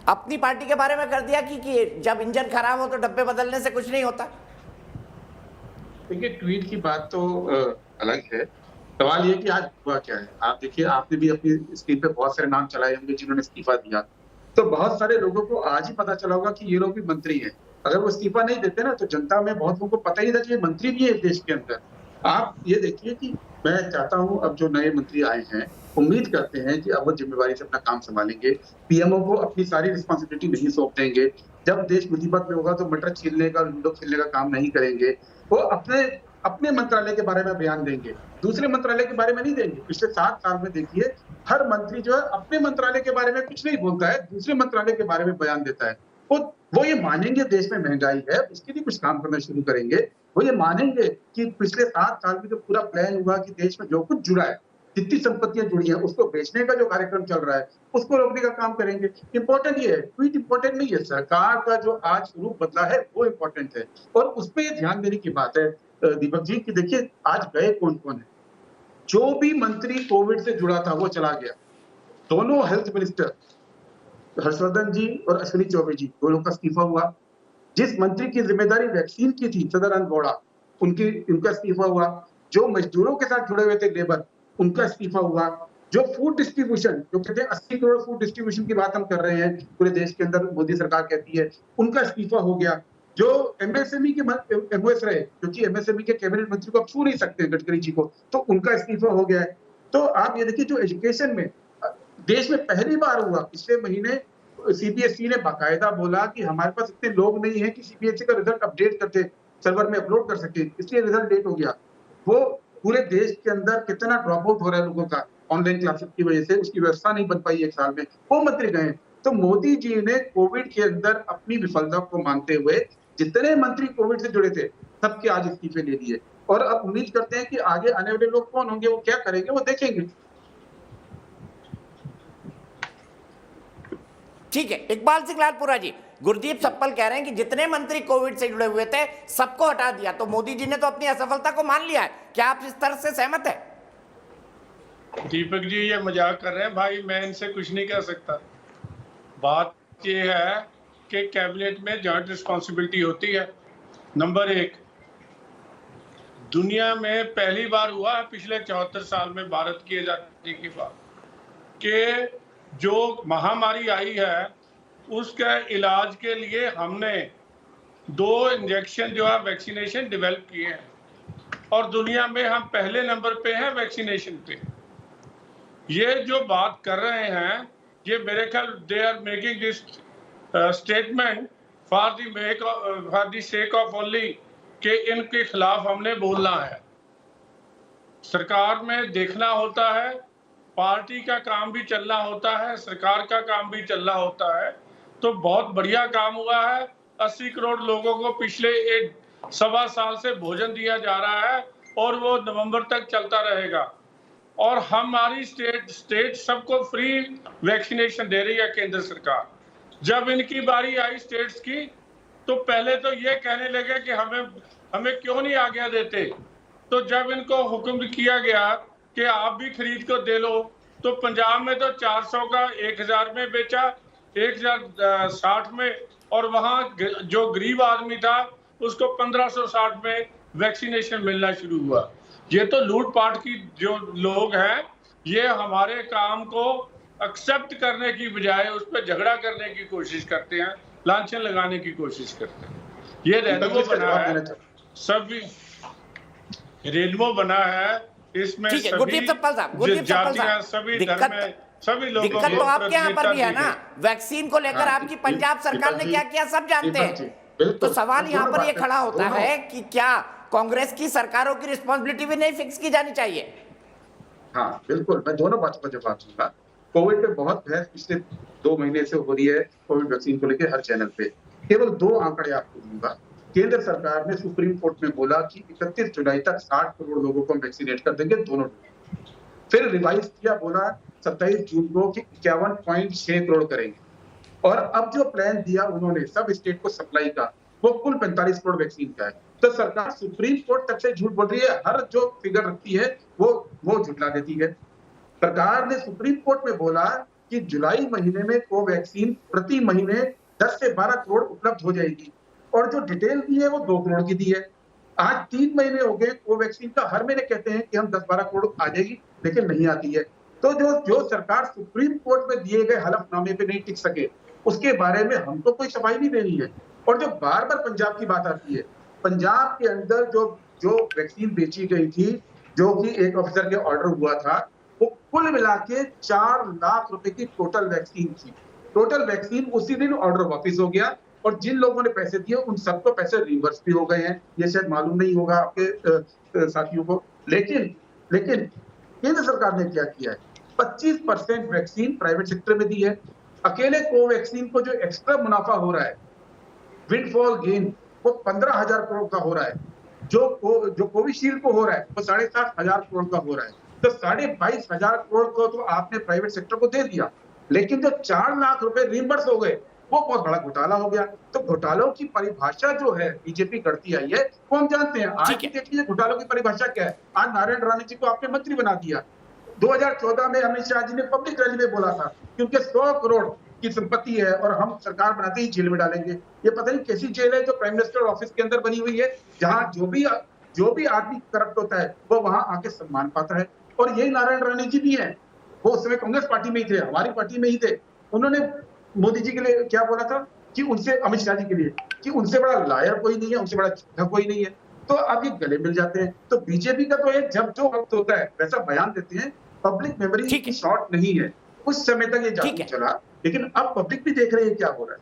अपनी पार्टी के बारे में कर दिया कि जब इंजन खराब हो तो डब्बे बदलने से कुछ नहीं होता? देखिए, ट्वीट की बात तो अलग है, सवाल ये कि आज हुआ क्या है। आप देखिए, आपने भी अपनी स्क्रीन पे बहुत सारे नाम चलाए होंगे जिन्होंने इस्तीफा दिया, तो बहुत सारे लोगों को आज ही पता चला होगा कि ये लोग भी मंत्री हैं। अगर वो इस्तीफा नहीं देते ना तो जनता में बहुत लोगों को पता ही नहीं था कि ये मंत्री भी है इस देश के अंदर। आप ये देखिए कि मैं चाहता हूं अब जो नए मंत्री आए हैं, उम्मीद करते हैं कि अब वो जिम्मेवारी से अपना काम संभालेंगे, पीएमओ को अपनी सारी रिस्पॉन्सिबिलिटी नहीं सौंप देंगे। जब देश मुसीबत में होगा तो मटर छीलने का, लूडो खेलने का काम नहीं करेंगे। वो अपने अपने मंत्रालय के बारे में बयान देंगे, दूसरे मंत्रालय के बारे में नहीं देंगे। पिछले 7 साल में देखिए हर मंत्री जो है अपने मंत्रालय के बारे में कुछ नहीं बोलता है, दूसरे मंत्रालय के बारे में बयान देता है। वो ये मानेंगे देश में महंगाई है, उसके लिए कुछ काम करना शुरू करेंगे। वो ये मानेंगे कि पिछले 7 साल में जो पूरा प्लान हुआ कि देश में जो कुछ जुड़ा है, जितनी संपत्तियां जुड़ी हैं, उसको बेचने का जो कार्यक्रम चल रहा है, उसको रोकने का काम करेंगे। इंपॉर्टेंट ये है, ट्वीट इंपॉर्टेंट नहीं है, सरकार का जो आज रूप बदला है वो इंपॉर्टेंट है। और उस पर ध्यान देने की बात है दीपक जी की देखिए आज गए कौन कौन है। जो भी मंत्री कोविड से जुड़ा था वो चला गया। दोनों हेल्थ मिनिस्टर हर्षवर्धन जी और अश्विनी चौबे जी, दोनों का इस्तीफा हुआ। जिस मंत्री की जिम्मेदारी वैक्सीन की थी सदानंद गौड़ा, उनका इस्तीफा हुआ। जो मजदूरों के साथ जुड़े हुए थे लेबर, उनका इस्तीफा हुआ। जो फूड डिस्ट्रीब्यूशन, जो कहते हैं 80 करोड़ फूड डिस्ट्रीब्यूशन की बात हम कर रहे हैं पूरे देश के अंदर, मोदी सरकार कहती है, उनका इस्तीफा हो गया। जो एमएसएमई के एमओएस रहे, क्योंकि एमएसएमई के कैबिनेट मंत्री को आप छू नहीं सकते गडकरी जी को, तो उनका इस्तीफा हो गया है। तो आप ये देखिए जो एजुकेशन में देश में पहली बार हुआ, पिछले महीने सीबीएसई ने बाकायदा बोला कि हमारे पास इतने लोग नहीं है कि सीबीएसई का रिजल्ट अपडेट करके सर्वर में अपलोड कर सके, इसलिए रिजल्ट लेट हो गया। वो पूरे देश के अंदर कितना ड्रॉप आउट हो रहा है लोगों का ऑनलाइन क्लासेस की वजह से, उसकी व्यवस्था नहीं बन पाई 1 साल में, वो मंत्री गए। तो मोदी जी ने कोविड के अंदर अपनी विफलता को मानते हुए जितने मंत्री कोविड से जुड़े थे सबके आज इस्तीफे ले लिए। और अब उम्मीद करते हैं कि आगे आने वाले लोग कौन होंगे, वो क्या करेंगे, वो देखेंगे। ठीक है, इकबाल सिंह लालपुरा जी, गुरदीप सप्पल कह रहे हैं कि जितने मंत्री कोविड से जुड़े हुए थे सबको हटा दिया, तो मोदी जी ने तो अपनी असफलता को मान लिया है। क्या आप इस तरह से सहमत है? दीपक जी ये मजाक कर रहे हैं भाई, मैं इनसे कुछ नहीं कह सकता। बात ये है कि कैबिनेट में जॉइंट रिस्पॉन्सिबिलिटी होती है। नंबर 1, दुनिया में पहली बार हुआ है पिछले 74 साल में भारत की आजादी के बाद कि जो महामारी आई है उसके इलाज के लिए हमने 2 इंजेक्शन जो है वैक्सीनेशन डेवलप किए हैं और दुनिया में हम पहले नंबर पे हैं वैक्सीनेशन पे। ये जो बात कर रहे हैं ये मेरे ख्याल they are making this statement for the sake of only कि इनके खिलाफ हमने बोलना है। सरकार में देखना होता है, पार्टी का काम भी चलना होता है, सरकार का काम भी चलना होता है। तो बहुत बढ़िया काम हुआ है। 80 करोड़ लोगों को पिछले 1.25 साल से भोजन दिया जा रहा है और वो नवंबर तक चलता रहेगा। और हमारी स्टेट सबको फ्री वैक्सीनेशन दे रही है केंद्र सरकार। जब इनकी बारी आई स्टेट्स की तो पहले तो ये कहने लगे कि हमें क्यों नहीं आज्ञा देते। तो जब इनको हुक्म किया गया कि आप भी खरीद को दे लो, तो पंजाब में तो 400 का 1000 में बेचा, 1060 में, और वहाँ जो गरीब आदमी था उसको 1560 में वैक्सीनेशन मिलना शुरू हुआ। ये तो लूटपाट की जो लोग हैं ये हमारे काम को एक्सेप्ट करने की बजाय उस पर झगड़ा करने की कोशिश करते हैं, लांछन लगाने की कोशिश करते हैं। ये रेनबो बना है, सभी रेनबो बना है, इसमें सभी जातियां, सभी धर्म, सभी लोगों दिक्कत तो आपके यहाँ पर भी है ना। वैक्सीन को लेकर आपकी पंजाब सरकार ने क्या किया सब जानते हैं। तो सवाल यहाँ पर ये खड़ा होता है कि क्या कांग्रेस की सरकारों की रिस्पॉन्सिबिलिटी भी नहीं फिक्स की जानी चाहिए? हाँ बिल्कुल, मैं दोनों बातों पर जवाब दूंगा। कोविड पे बहुत बहस पिछले 2 महीने से हो रही है, कोविड वैक्सीन को लेकर हर चैनल पे। केवल 2 आंकड़े आपको दूंगा। केंद्र सरकार ने सुप्रीम कोर्ट में बोला कि 31 जुलाई तक 60 करोड़ लोगों को वैक्सीनेट कर देंगे दोनों। फिर रिवाइज किया, बोला 27 जून को कि 51.6 करोड़ करेंगे। और अब जो प्लान दिया उन्होंने सब स्टेट को सप्लाई का, वो कुल 45 करोड़ वैक्सीन का है। तो सरकार सुप्रीम कोर्ट तक से झूठ बोल रही है, हर जो फिगर रखती है वो झुठला देती है। सरकार ने सुप्रीम कोर्ट में बोला कि जुलाई महीने में कोवैक्सीन प्रति महीने 10 से 12 करोड़ उपलब्ध हो जाएगी, और जो डिटेल दी है वो 2 करोड़ की दी है। आज 3 महीने हो गए कोवैक्सीन का, हर महीने कहते हैं कि हम 10-12 करोड़ आ जाएगी, लेकिन नहीं आती है। तो जो सरकार सुप्रीम कोर्ट में दिए गए हलफनामे पे नहीं टिक सके, उसके बारे में हमको कोई सफाई नहीं देनी है। और जो बार बार पंजाब की बात आती है, पंजाब के अंदर जो वैक्सीन बेची गई थी, जो कि एक ऑफिसर के ऑर्डर हुआ था, वो कुल मिला के 4 लाख रुपए की टोटल वैक्सीन थी। टोटल वैक्सीन उसी दिन ऑर्डर वापस हो गया और जिन लोगों ने पैसे दिए उन सबको पैसे रिवर्स भी हो गए हैं। ये शायद मालूम नहीं होगा आपके साथियों को, लेकिन केंद्र सरकार ने क्या किया है, 25% वैक्सीन प्राइवेट सेक्टर में दी है। अकेले कोवैक्सीन को जो एक्स्ट्रा मुनाफा हो रहा है, विंडफॉल गेन, वो 15,000 करोड़ का हो रहा है। जो कोविशील्ड को हो रहा है वो 7,500 करोड़ का हो रहा है। तो 22,500 करोड़ को तो आपने प्राइवेट सेक्टर को दे दिया, लेकिन जो 4 लाख रुपए रिम्बर्स हो गए वो बहुत बड़ा घोटाला हो गया। तो घोटालों की परिभाषा जो है बीजेपी करती आई है वो हम जानते हैं। आज की डेट में घोटालों की परिभाषा क्या है? आज नारायण राणे जी को आपने मंत्री बना दिया। 2014 में अमित शाह जी ने पब्लिक रैली में बोला था कि उनके 100 करोड़ की संपत्ति है और हम सरकार बनाते ही जेल में डालेंगे। ये पता नहीं कैसी जेल है जो प्राइम मिनिस्टर ऑफिस के अंदर बनी हुई है, जहां जो भी आदमी करप्ट होता है वो वहां आके सम्मान पाता है। और यही नारायण राणे जी भी है, वो उस समय कांग्रेस पार्टी में ही थे, हमारी पार्टी में ही थे। उन्होंने मोदी जी के लिए क्या बोला था कि उनसे, अमित शाह जी के लिए, कि उनसे बड़ा लायर कोई नहीं है, उनसे बड़ा झूठा कोई नहीं है। तो अब ये गले मिल जाते हैं। तो बीजेपी का तो एक जब जो वक्त होता है वैसा बयान देते हैं, पब्लिक मेमोरी की शॉर्ट नहीं है। उस समय तक ये जादू चला, लेकिन अब पब्लिक भी देख रही है क्या हो रहा है।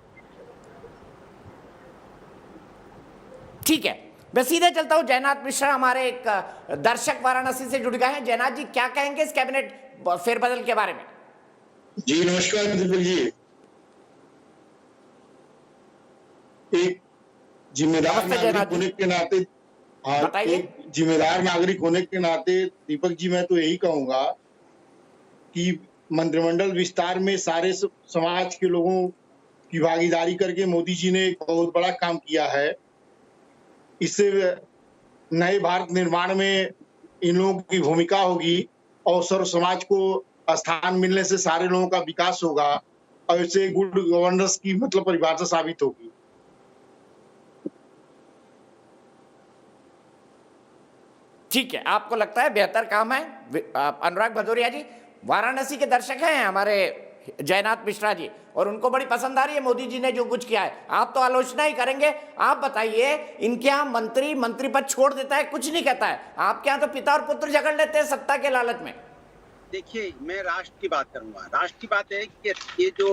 ठीक है, मैं सीधे चलता हूं। जयनाथ मिश्रा हमारे एक दर्शक वाराणसी से जुड़ गए हैं। जयनाथ जी, क्या कहेंगे इस कैबिनेट फेरबदल के बारे में? जी नमस्कार दीपक जी। एक जिम्मेदार नागरिक होने के नाते, एक जिम्मेदार नागरिक होने के नाते दीपक जी मैं तो यही कहूंगा कि मंत्रिमंडल विस्तार में सारे समाज के लोगों की भागीदारी करके मोदी जी ने एक बहुत बड़ा काम किया है। इससे नए भारत निर्माण में इन लोगों की भूमिका होगी और सर्व समाज को स्थान मिलने से सारे लोगों का विकास होगा और इससे गुड गवर्नेंस की मतलब परिभाषा साबित होगी। ठीक है, आपको लगता है बेहतर काम है? अनुराग भदौरिया जी वाराणसी के दर्शक हैं हमारे जयनाथ मिश्रा जी, और उनको बड़ी पसंद आ रही है मोदी जी ने जो कुछ किया है। आप तो आलोचना ही करेंगे। आप बताइए, इनके यहाँ मंत्री पद छोड़ देता है, कुछ नहीं कहता है। आपके यहाँ तो पिता और पुत्र झगड़ लेते हैं सत्ता के लालच में। देखिए, मैं राष्ट्र की बात करूंगा। राष्ट्र की बात है कि ये जो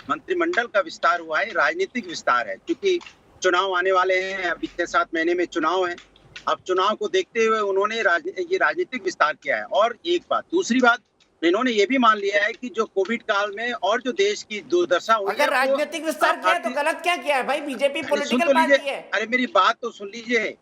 मंत्रिमंडल का विस्तार हुआ है राजनीतिक विस्तार है, क्योंकि चुनाव आने वाले हैं। अब इतने 7 महीने में चुनाव है। अब चुनाव को देखते हुए उन्होंने ये राजनीतिक विस्तार किया है। और एक बात, दूसरी बात, इन्होंने ये भी मान लिया है कि जो कोविड काल में और जो देश की दुर्दशा हुई है, अगर राजनीतिक विस्तार किया है तो गलत क्या किया है भाई? बीजेपी पॉलिटिकल पार्टी है। अरे मेरी बात तो सुन लीजिए।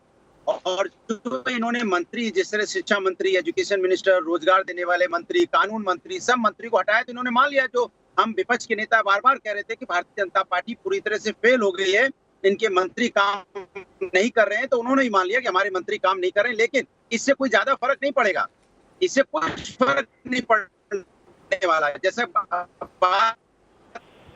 और जो इन्होंने मंत्री, जिस तरह शिक्षा मंत्री, एजुकेशन मिनिस्टर, रोजगार देने वाले मंत्री, कानून मंत्री, सब मंत्री को हटाया, तो इन्होंने मान लिया जो हम विपक्ष के नेता बार बार कह रहे थे कि भारतीय जनता पार्टी पूरी तरह से फेल हो गई है, इनके मंत्री काम नहीं कर रहे हैं, तो उन्होंने ही मान लिया कि हमारे मंत्री काम नहीं कर रहे हैं। लेकिन इससे कोई ज्यादा फर्क नहीं पड़ेगा, इससे कोई फर्क नहीं पड़ने वाला है। जैसे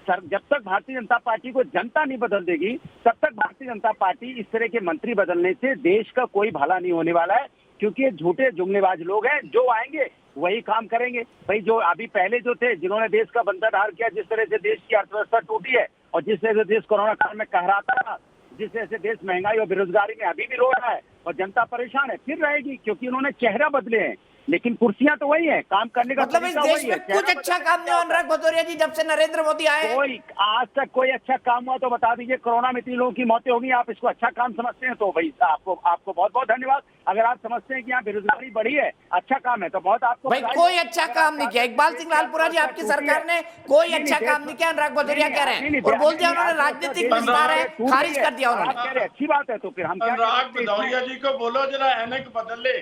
सर, जब तक भारतीय जनता पार्टी को जनता नहीं बदल देगी तब तक भारतीय जनता पार्टी, इस तरह के मंत्री बदलने से देश का कोई भला नहीं होने वाला है। क्योंकि ये झूठे जुमलेबाज लोग हैं, जो आएंगे वही काम करेंगे। भाई जो अभी पहले जो थे, जिन्होंने देश का बंधनहार किया, जिस तरह से देश की अर्थव्यवस्था टूटी है और जिस तरह से देश कोरोना काल में कहराता रहा, जिस तरह से देश महंगाई और बेरोजगारी में अभी भी रो रहा है और जनता परेशान है, फिर रहेगी, क्योंकि उन्होंने चेहरा बदले हैं, लेकिन कुर्सियां तो वही है, काम करने का मतलब इस देश में कुछ अच्छा काम नहीं हुआ अनुराग भदौरिया जी जब से नरेंद्र मोदी आए? कोई आज तक कोई अच्छा काम हुआ तो बता दीजिए। कोरोना में 3 लोगों की मौतें होगी, आप इसको अच्छा काम समझते हैं तो भाई आपको बहुत बहुत धन्यवाद। अगर आप समझते हैं कि यहाँ बेरोजगारी बढ़ी है, अच्छा काम है, तो बहुत आपको भाई कोई अच्छा काम नहीं किया। इकबाल सिंह लालपुरा जी, आपकी सरकार ने कोई अच्छा काम नहीं किया, अनुराग भदौरिया कह रहे हैं, और बोल दिया उन्होंने राजनीतिक विस्तार है, खारिज कर दिया उन्होंने। अच्छी बात है, तो फिर हम अनुराग भदौरिया जी को बोलो जरा एनक बदल ले।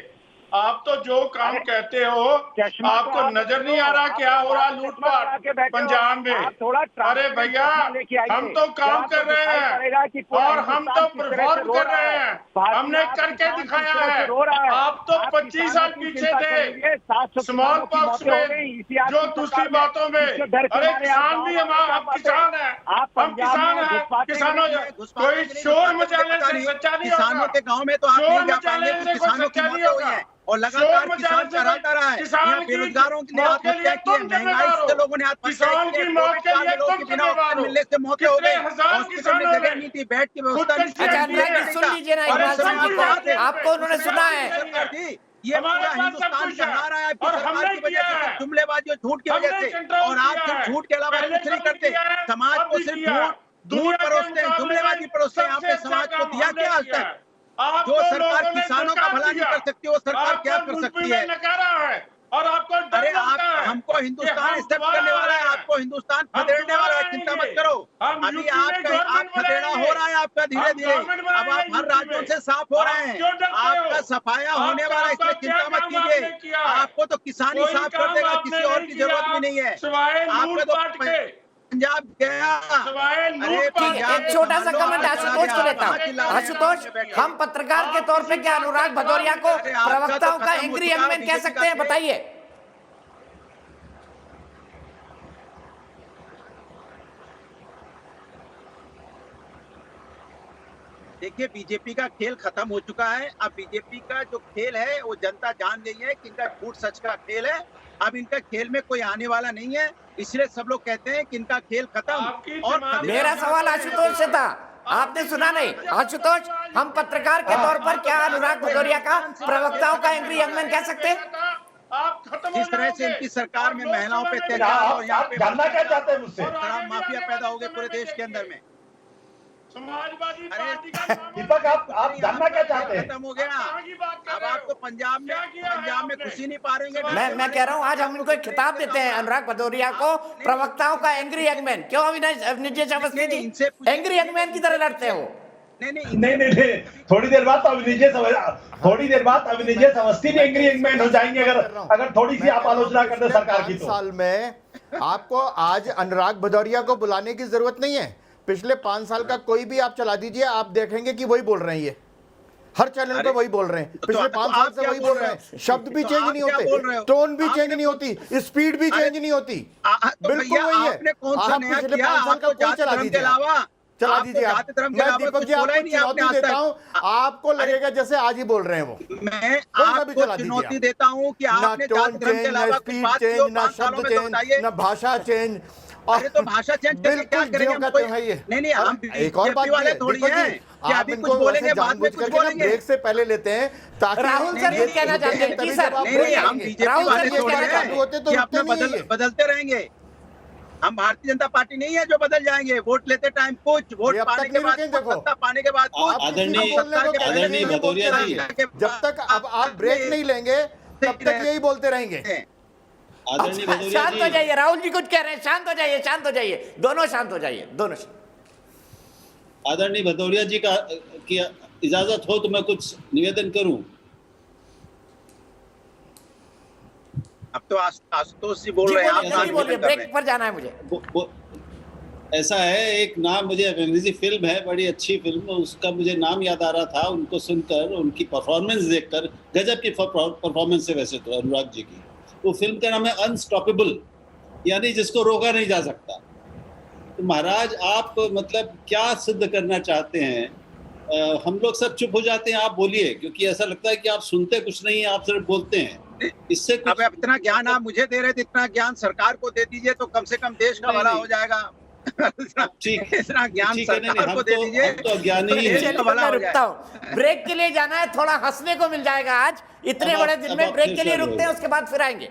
आप तो जो काम कहते हो, आपको नजर नहीं आ रहा क्या हो रहा लूटपाट पंजाब में? अरे भैया, हम तो काम कर रहे हैं और हम तो परफॉर्म कर रहे हैं, हमने करके दिखाया है। आप तो 25 साल पीछे थे स्मॉल पॉक्स में, जो दूसरी बातों में। अरे किसान भी हम किसान है, हम किसान है, किसानों कोई शोर मचाने से सच्चा नहीं होगा। किसानों के गाँव में तो शोर मचाने से किसानों की मौतें हुई है और लगातार किसान चढ़ाता रहा है। यहाँ बेरोजगारों ने आत्महत्या की है, महंगाई से लोगों ने आत्महत्या की है, लोगों की बिना ऑक्सीजन मिलने से मौतें हो गई, हॉस्पिटल में जगह नहीं थी, बेड की व्यवस्था नहीं थी। सुन लीजिए ना इकबाल सिंह जी को, आपको उन्होंने सुना है। ये पूरा हिंदुस्तान चढ़ा रहा है सरकार की वजह से, जुमलेबाजी और झूठ की वजह से। और आप सिर्फ झूठ के अलावा कुछ नहीं करते, समाज को सिर्फ झूठ परोसते हैं, जुमलेबाजी परोसते हैं, यहाँ पे समाज को दिया क्या आज तक? जो सरकार किसानों का भला नहीं कर सकती वो सरकार क्या कर सकती है? और आपको अरे आप हमको हिंदुस्तान एक्सेप्ट करने वाला है, आपको हिंदुस्तान खदेड़ने वाला है, चिंता मत करो। अभी आप खदेड़ा हो रहा है आपका धीरे धीरे, अब आप हर राज्यों से साफ हो रहे हैं, आपका सफाया होने वाला है, इसलिए चिंता मत कीजिए। आपको तो किसानी साफ कर देगा, किसी और की जरूरत भी नहीं है। आपका तो पंजाब गया। एक छोटा सा कमेंट आशुतोष को लेता हूँ। आशुतोष, हम पत्रकार के तौर पे क्या अनुराग भदौरिया को प्रवक्ताओं का एंग्री यंग मैन कह सकते हैं? बताइए। देखिए, बीजेपी का खेल खत्म हो चुका है। अब बीजेपी का जो खेल है वो जनता जान गई है कि इनका झूठ सच का खेल है। अब इनका खेल में कोई आने वाला नहीं है, इसलिए सब लोग कहते हैं कि इनका खेल खत्म। और मेरा सवाल आशुतोष से था, आपने सुना नहीं। आशुतोष, हम पत्रकार के तौर पर क्या अनुराग भदौरिया का प्रवक्ताओं का एंग्री यंग मैन कह सकते हैं? जिस तरह से इनकी सरकार में महिलाओं पे अत्याचार और यहाँ पे जानना क्या चाहते हैं मुझसे? शराब माफिया पैदा हो गए पूरे देश के अंदर में। समाजवादी दीपक, आप जानना क्या चाहते हैं? खत्म हो गया। अब आपको पंजाब में खुशी नहीं पा रहे हैं। मैं कह रहा हूँ आज हम इनको एक खिताब देते हैं, अनुराग भदौरिया को प्रवक्ताओं का एंग्री यंग मैन। क्यों Avinash Awasthi ji angry young man की तरह लड़ते हो? नहीं, थोड़ी देर बाद अविनाश अवस्थी भी एंग्री यंग मैन हो जाएंगे अगर थोड़ी सी आप आलोचना करते सरकार की। 5 साल में आपको आज अनुराग भदौरिया को बुलाने की जरूरत नहीं है। पिछले 5 साल का कोई भी आप चला दीजिए, आप देखेंगे कि वही बोल रहे हैं। ये हर चैनल पे वही बोल रहे हैं, पिछले 5 साल से वही बोल रहे हैं। शब्द भी चेंज नहीं होते, टोन भी चेंज नहीं होती, स्पीड भी चेंज नहीं होती, बिल्कुल वही है। आप पिछले 5 साल का कोई चला दीजिए आप। मैं दीपक जी आपको चुनौती देता हूँ, आपको लगेगा जैसे आज ही बोल रहे हैं वो। मैं आपको चुनौती देता हूँ कि आपने टोन चेंज, ना स्पीड चेंज, ना शब्द चेंज, ना भाषा चेंज। अरे तो भाषा चेंज करके क्या करेंगे हम? नहीं, हम एक और बात वाले थोड़ी हैं कि अभी कुछ बोलेंगे बाद में कुछ बोलेंगे। ब्रेक से पहले लेते हैं ताकि राहुल सर ये कहना चाहते हैं कि सर हम बीजेपी वाले थोड़ी हैं कि अपने बदलते रहेंगे। हम भारतीय जनता पार्टी नहीं है जो बदल जाएंगे। वोट लेते टाइम कुछ, वोट पाने के बाद सत्ता पाने के बाद कुछ। आदरणीय भदौरिया जी, जब तक अब आप ब्रेक नहीं लेंगे तब तक यही बोलते रहेंगे। शांत हो जाइए, राहुल जी कुछ कह रहे हैं, शांत हो जाइए, शांत हो जाइए, दोनों शांत हो जाइए, दोनों। आदरणीय भदौरिया जी का की इजाजत हो तो मैं कुछ निवेदन करूं। अब तो आशुतोष जी बोल रहे हैं, ब्रेक पर जाना है मुझे। ऐसा है, एक नाम मुझे अंग्रेजी फिल्म है, बड़ी अच्छी फिल्म, उसका मुझे नाम याद आ रहा था। उनको सुनकर, उनकी परफॉर्मेंस देखकर, गजब की परफॉर्मेंस है वैसे तो अनुराग जी की। वो फिल्म का नाम है अनस्टॉपेबल, यानी जिसको रोका नहीं जा सकता। तो महाराज आप मतलब क्या सिद्ध करना चाहते हैं? हम लोग सब चुप हो जाते हैं, आप बोलिए, क्योंकि ऐसा लगता है कि आप सुनते कुछ नहीं, आप सिर्फ बोलते हैं। इससे अब इतना ज्ञान आप मुझे दे रहे थे, इतना ज्ञान सरकार को दे दीजिए तो कम से कम देश का भला हो जाएगा। ठीक, इतना ज्ञान सरकार को दे दीजिए तो ज्ञानी है। रुकता हूँ, ब्रेक के लिए जाना है, थोड़ा हंसने को मिल जाएगा आज। इतने बड़े दिन में ब्रेक के लिए रुकते हैं, उसके बाद फिर आएंगे।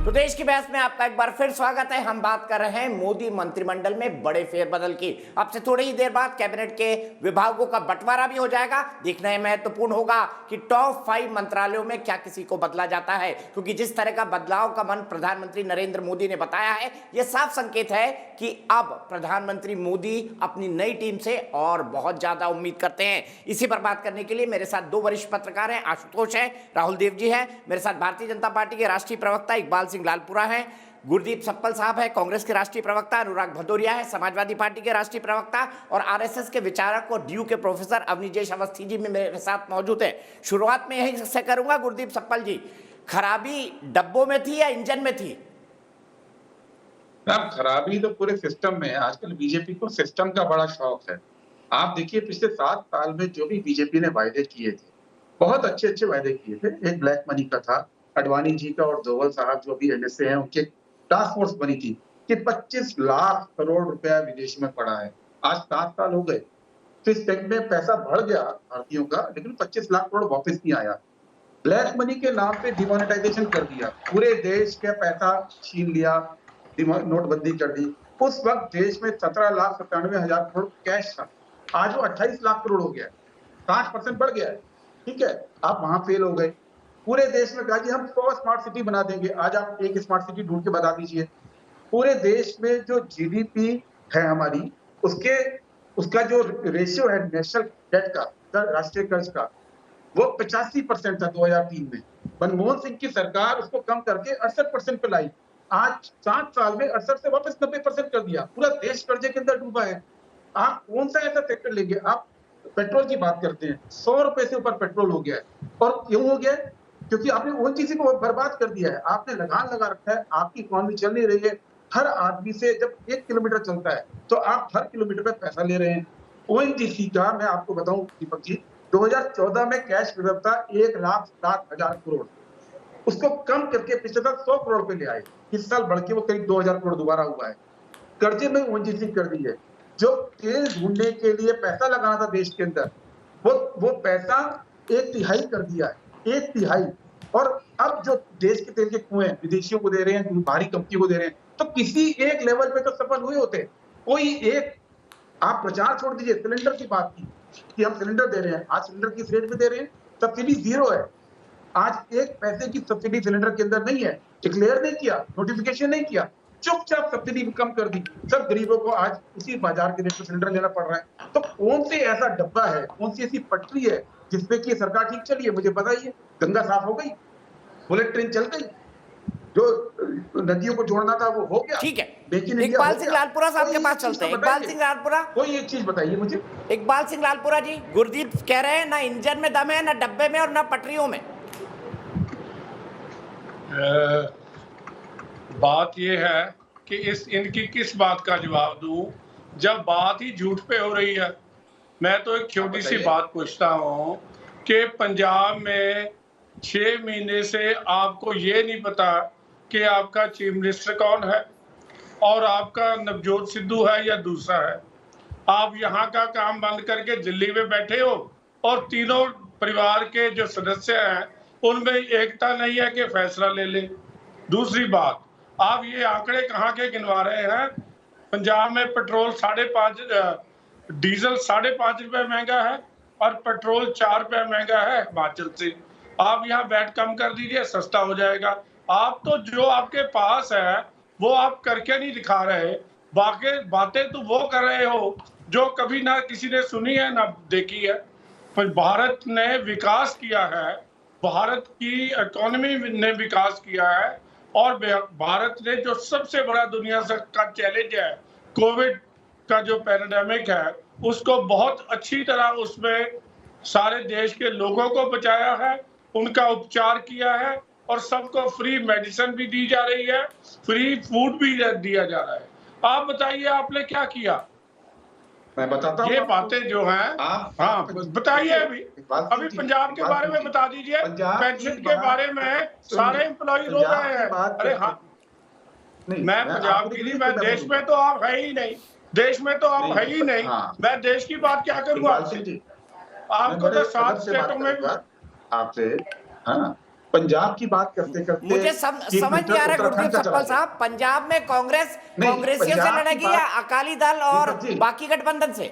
प्रदेश की बहस में आपका एक बार फिर स्वागत है। हम बात कर रहे हैं मोदी मंत्रिमंडल में बड़े फेरबदल की। अब से थोड़ी ही देर बाद कैबिनेट के विभागों का बंटवारा भी हो जाएगा। देखना है महत्वपूर्ण होगा कि टॉप 5 मंत्रालयों में क्या किसी को बदला जाता है, क्योंकि जिस तरह का बदलाव का मन प्रधानमंत्री नरेंद्र मोदी ने बताया है, यह साफ संकेत है कि अब प्रधानमंत्री मोदी अपनी नई टीम से और बहुत ज्यादा उम्मीद करते हैं। इसी पर बात करने के लिए मेरे साथ 2 वरिष्ठ पत्रकार हैं, आशुतोष है, राहुल देव जी है। मेरे साथ भारतीय जनता पार्टी के राष्ट्रीय प्रवक्ता इकबाल सिंह लालपुरा है, गुरदीप सप्पल साहब है, कांग्रेस के राष्ट्रीय प्रवक्ता अनुराग भदौरिया है, समाजवादी पार्टी के राष्ट्रीय प्रवक्ता और आरएसएस के विचारक और ड्यू के प्रोफेसर अविनाश अवस्थी जी मेरे साथ मौजूद है। शुरुआत में यही से करूंगा, गुरदीप सप्पल जी, खराबी डब्बों में थी या इंजन में थी? अब खराबी तो पूरे सिस्टम में है। आजकल बीजेपी को सिस्टम का बड़ा शौक है। आप देखिए पिछले 7 साल में जो भी बीजेपी ने वायदे किए थे, बहुत अच्छे अच्छे वायदे किए थे। एक ब्लैक मनी का था, अडवाणी जी का, और दोवल साहब जो भी एनएसए हैं उनके टास्क फोर्स बनी थी कि 25 लाख करोड़ रुपया विदेश में पड़ा है। आज 7 साल हो गए, फिर बैंक में पैसा बढ़ गया भारतीयों का, लेकिन 25 लाख करोड़ वापस नहीं आया। ब्लैक मनी के नाम पे डिमोनेटाइजेशन कर दिया, पूरे देश का पैसा छीन लिया, नोटबंदी कर दी। उस वक्त देश में 17,97,हजार करोड़ कैश था। आज वो 28 लाख करोड़ हो गया है, 60% बढ़ गया है। ठीक है, आप वहां फेल हो गए। पूरे देश में कहा जी हम 100 स्मार्ट सिटी बना देंगे, आज आप एक स्मार्ट सिटी ढूंढ के बता दीजिए। पूरे देश में जो जीडीपी है हमारी, उसका जो रेशियो है नेशनल डेट का, राष्ट्रीय कर्ज का, वो 85% था 2003 में। मनमोहन सिंह की सरकार उसको कम करके 68% पे लाई। आज 7 साल में 68 से वापस 90% कर दिया। पूरा देश कर्जे के अंदर डूबा है। आप कौन सा ऐसा सेक्टर लेंगे? आप पेट्रोल की बात करते हैं, 100 रुपए से ऊपर पेट्रोल हो गया है। और क्यों हो गया है? क्योंकि आपने ओएनजीसी को बर्बाद कर दिया है, आपने लगान लगा रखा है, आपकी इकोनॉमी चल नहीं रही है। हर आदमी से जब 1 किलोमीटर चलता है तो आप हर किलोमीटर पे पैसा ले रहे हैं। ओएनजीसी का मैं आपको बताऊं दीपक जी, 2014 में कैश रिजर्व था 1,07,000 करोड़, उसको कम करके पिछले साल 100 करोड़ पे ले आए। इस साल बढ़ के वो करीब 2,000 करोड़ दोबारा हुआ है। कर्जे में ओएनजीसी कर दी है। जो तेल ढूंढने के लिए पैसा लगाना था देश के अंदर, वो पैसा 1/3 कर दिया है, 1/3। और अब जो देश के तेल के कुएं विदेशियों को दे रहे हैं, बाहरी कंपनी को दे रहे हैं, तो किसी एक लेवल पे तो सफल हुए होते। कोई एक, आप प्रचार छोड़ दीजिए, सिलेंडर की बात की कि हम सिलेंडर दे रहे हैं, आज सिलेंडर किस रेट पे दे रहे हैं? सब्सिडी 0 है। आज 1 पैसे की सब्सिडी सिलेंडर के अंदर नहीं है। डिक्लेयर नहीं किया, नोटिफिकेशन नहीं किया, चुपचाप सब्सिडी कम कर दी। सब गरीबों को आज उसी बाजार के रेट पर सिलेंडर लेना पड़ रहा है। तो कौन से ऐसा डब्बा है, कौन सी ऐसी पटरी है जिसपे कि सरकार ठीक चली है? मुझे बताइए। गंगा साफ हो गई, बुलेट ट्रेन चल गई, जो नदियों को जोड़ना था वो हो गया। ठीक है, इकबाल सिंह लालपुरा साहब के पास चलते हैं। इकबाल सिंह लालपुरा, कोई एक चीज बताइए मुझे। इकबाल सिंह लालपुरा जी, गुरदीप कह रहे हैं ना इंजन में दम है, ना डब्बे में और ना पटरियों में। बात ये है कि इनकी किस बात का जवाब दूं जब बात ही झूठ पे हो रही है। मैं तो एक छोटी सी बात पूछता हूं कि पंजाब में 6 महीने से आपको ये नहीं पता कि आपका चीफ मिनिस्टर कौन है और आपका नवजोत सिद्धू है या दूसरा है। आप यहाँ का काम बंद करके दिल्ली में बैठे हो और तीनों परिवार के जो सदस्य हैं उनमें एकता नहीं है कि फैसला ले लें। दूसरी बात, आप ये आंकड़े कहाँ के गिनवा रहे हैं? पंजाब में पेट्रोल 5.5, डीजल 5.5 रुपए महंगा है और पेट्रोल 4 रुपए महंगा है हिमाचल से। आप यहाँ वैट कम कर दीजिए, सस्ता हो जाएगा। आप तो जो आपके पास है वो आप करके नहीं दिखा रहे। बाकी बातें तो वो कर रहे हो जो कभी ना किसी ने सुनी है ना देखी है। पर भारत ने विकास किया है, भारत की इकोनॉमी ने विकास किया है और भारत ने जो सबसे बड़ा दुनिया का चैलेंज है कोविड का जो पैंडेमिक है, उसको बहुत अच्छी तरह उसमें सारे देश के लोगों को बचाया है, उनका उपचार किया है और सबको फ्री मेडिसिन भी दी जा रही है, फ्री फूड भी दिया जा रहा है। आप बताइए आपने क्या किया? मैं बताता हूँ। ये बातें जो हैं, हाँ बताइए। अभी पंजाब के बारे में बता दीजिए, पेंशन के बारे में सारे एम्प्लॉय रो रहे हैं। अरे हाँ, मैं पंजाब के लिए, मैं देश में तो आप है ही नहीं, देश में तो आप है ही नहीं। मैं देश की बात क्या करूँगा आपसे? आपको तो 7 स्टेटों में आपसे, हाँ, पंजाब की बात करते करते मुझे समझ नहीं आ रहा गुरदीप सप्पल साहब, पंजाब में कांग्रेसियों से लड़ेगी या अकाली दल और बाकी गठबंधन से?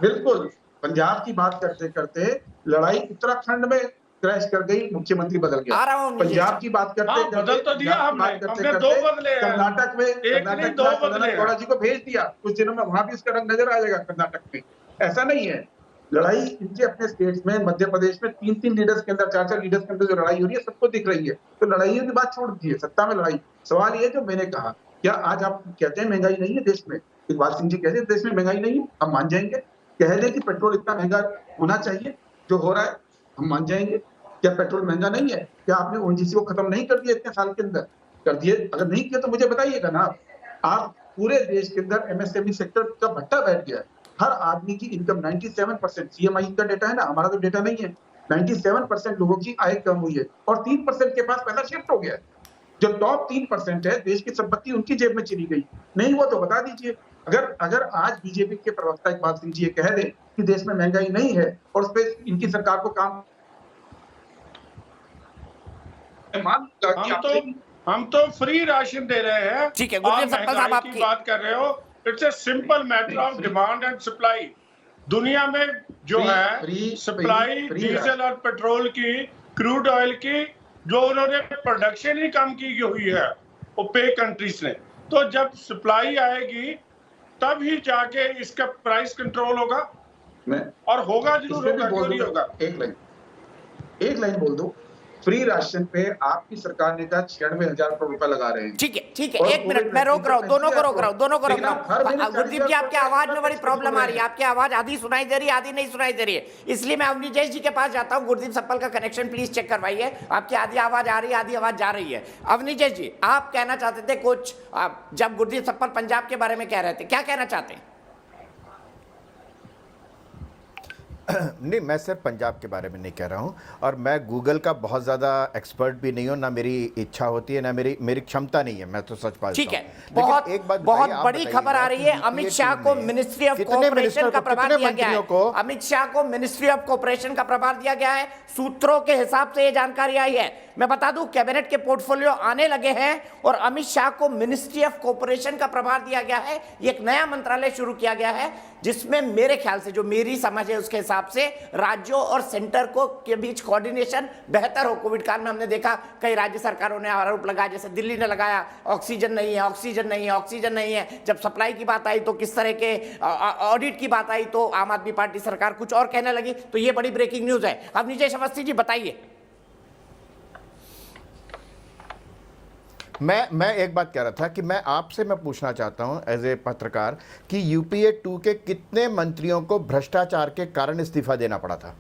बिल्कुल, पंजाब की बात करते करते लड़ाई उत्तराखंड में क्रैश कर गई, मुख्यमंत्री बदल गया। पंजाब की बात करते बदल तो दिया हमने 2 बदले। कर्नाटक में गौड़ा जी को भेज दिया, कुछ दिनों में वहां भी इसका रंग नजर आ जाएगा कर्नाटक में। ऐसा नहीं है, लड़ाई इनके अपने स्टेट्स में, मध्य प्रदेश में 3-3 लीडर्स के अंदर, 4-4 लीडर्स के अंदर जो लड़ाई हो रही है सबको दिख रही है। तो लड़ाइयों की बात छोड़ दीजिए, सत्ता में लड़ाई। सवाल ये जो मैंने कहा, क्या आज आप कहते हैं महंगाई नहीं है देश में? इकबाल सिंह जी कहते हैं देश में महंगाई नहीं है, हम मान जाएंगे। कह दें कि पेट्रोल इतना महंगा होना चाहिए जो हो रहा है, हम मान जाएंगे। क्या पेट्रोल महंगा नहीं है? क्या आपने ओएनजीसी को खत्म नहीं कर दिया इतने साल के अंदर? कर दिए। अगर नहीं किया तो मुझे बताइएगा ना। आप पूरे देश के अंदर एमएसएमई सेक्टर का भट्टा बैठ गया है। हर आदमी की इनकम 97%, सीएमआई का डेटा है ना, हमारा तो डेटा नहीं है, 97% लोगों की आय कम हुई है और 3% के पास पैसा शिफ्ट हो गया है। जो टॉप 3% है, देश की संपत्ति उनकी जेब में चली गई। नहीं वो तो बता दीजिए। अगर आज बीजेपी के प्रवक्ता इकबाल सिंह जी ये कह दें कि देश में महंगाई नहीं है और उस पर इनकी सरकार को काम हम तो फ्री राशन दे रहे हैं। ठीक है, आप गुरदीप सप्पल साहब महंगाई की बात कर रहे हो, it's a simple matter of demand and supply. दुनिया में जो है सप्लाई डीजल और पेट्रोल की, क्रूड ऑयल की, जो उन्होंने प्रोडक्शन ही कम की हुई है ओपेक कंट्रीज ने, तो जब सप्लाई आएगी तब ही जाके इसका प्राइस कंट्रोल होगा। और होगा जरूर, होगा, क्यों नहीं होगा। एक लाइन बोल दो, फ्री राशन पे आपकी सरकार ने कहा 96,000 करोड़ रुपए लगा रहे हैं। ठीक है, एक मिनट मैं रोक रहा हूँ, दोनों को रोक रहा हूँ। गुरदीप जी, आपकी आवाज में बड़ी प्रॉब्लम आ रही है, आपकी आवाज आधी सुनाई दे रही है, आधी नहीं सुनाई दे रही है, इसलिए मैं अवनीश जी के पास जाता हूँ। गुरदीप सप्पल का कनेक्शन प्लीज चेक करवाइए, आपकी आधी आवाज आ रही है, आधी आवाज जा रही है। अवनीश जी, आप कहना चाहते थे कुछ, जब गुरदीप सप्पल पंजाब के बारे में कह रहे थे, क्या कहना चाहते हैं? नहीं, मैं सिर्फ पंजाब के बारे में नहीं कह रहा हूँ, और मैं गूगल का बहुत ज़्यादा एक्सपर्ट भी नहीं हूँ, ना मेरी इच्छा होती है, ना मेरी क्षमता नहीं है, मैं तो सच बात। ठीक है, बहुत बड़ी खबर आ रही है। अमित शाह को मिनिस्ट्री ऑफ कोऑपरेशन का प्रभार दिया गया है। अमित शाह को मिनिस्ट्री ऑफ कोऑपरेशन का प्रभार दिया गया है, सूत्रों के हिसाब से ये जानकारी आई है। मैं बता दूं, कैबिनेट के पोर्टफोलियो आने लगे हैं और अमित शाह को मिनिस्ट्री ऑफ कोऑपरेशन का प्रभार दिया गया है। ये एक नया मंत्रालय शुरू किया गया है, जिसमें मेरे ख्याल से, जो मेरी समझ है उसके हिसाब से, राज्यों और सेंटर को के बीच कोऑर्डिनेशन बेहतर हो। कोविड काल में हमने देखा कई राज्य सरकारों ने आरोप लगाया, जैसे दिल्ली ने लगाया ऑक्सीजन नहीं है, ऑक्सीजन नहीं है, ऑक्सीजन नहीं है। जब सप्लाई की बात आई तो किस तरह के ऑडिट की बात आई तो आम आदमी पार्टी सरकार कुछ और कहने लगी। तो ये बड़ी ब्रेकिंग न्यूज है। अब नीतीश अवस्थी जी बताइए। मैं एक बात कह रहा था कि मैं आपसे पूछना चाहता हूं एज ए पत्रकार कि यूपीए 2 के कितने मंत्रियों को भ्रष्टाचार के कारण इस्तीफा देना पड़ा था।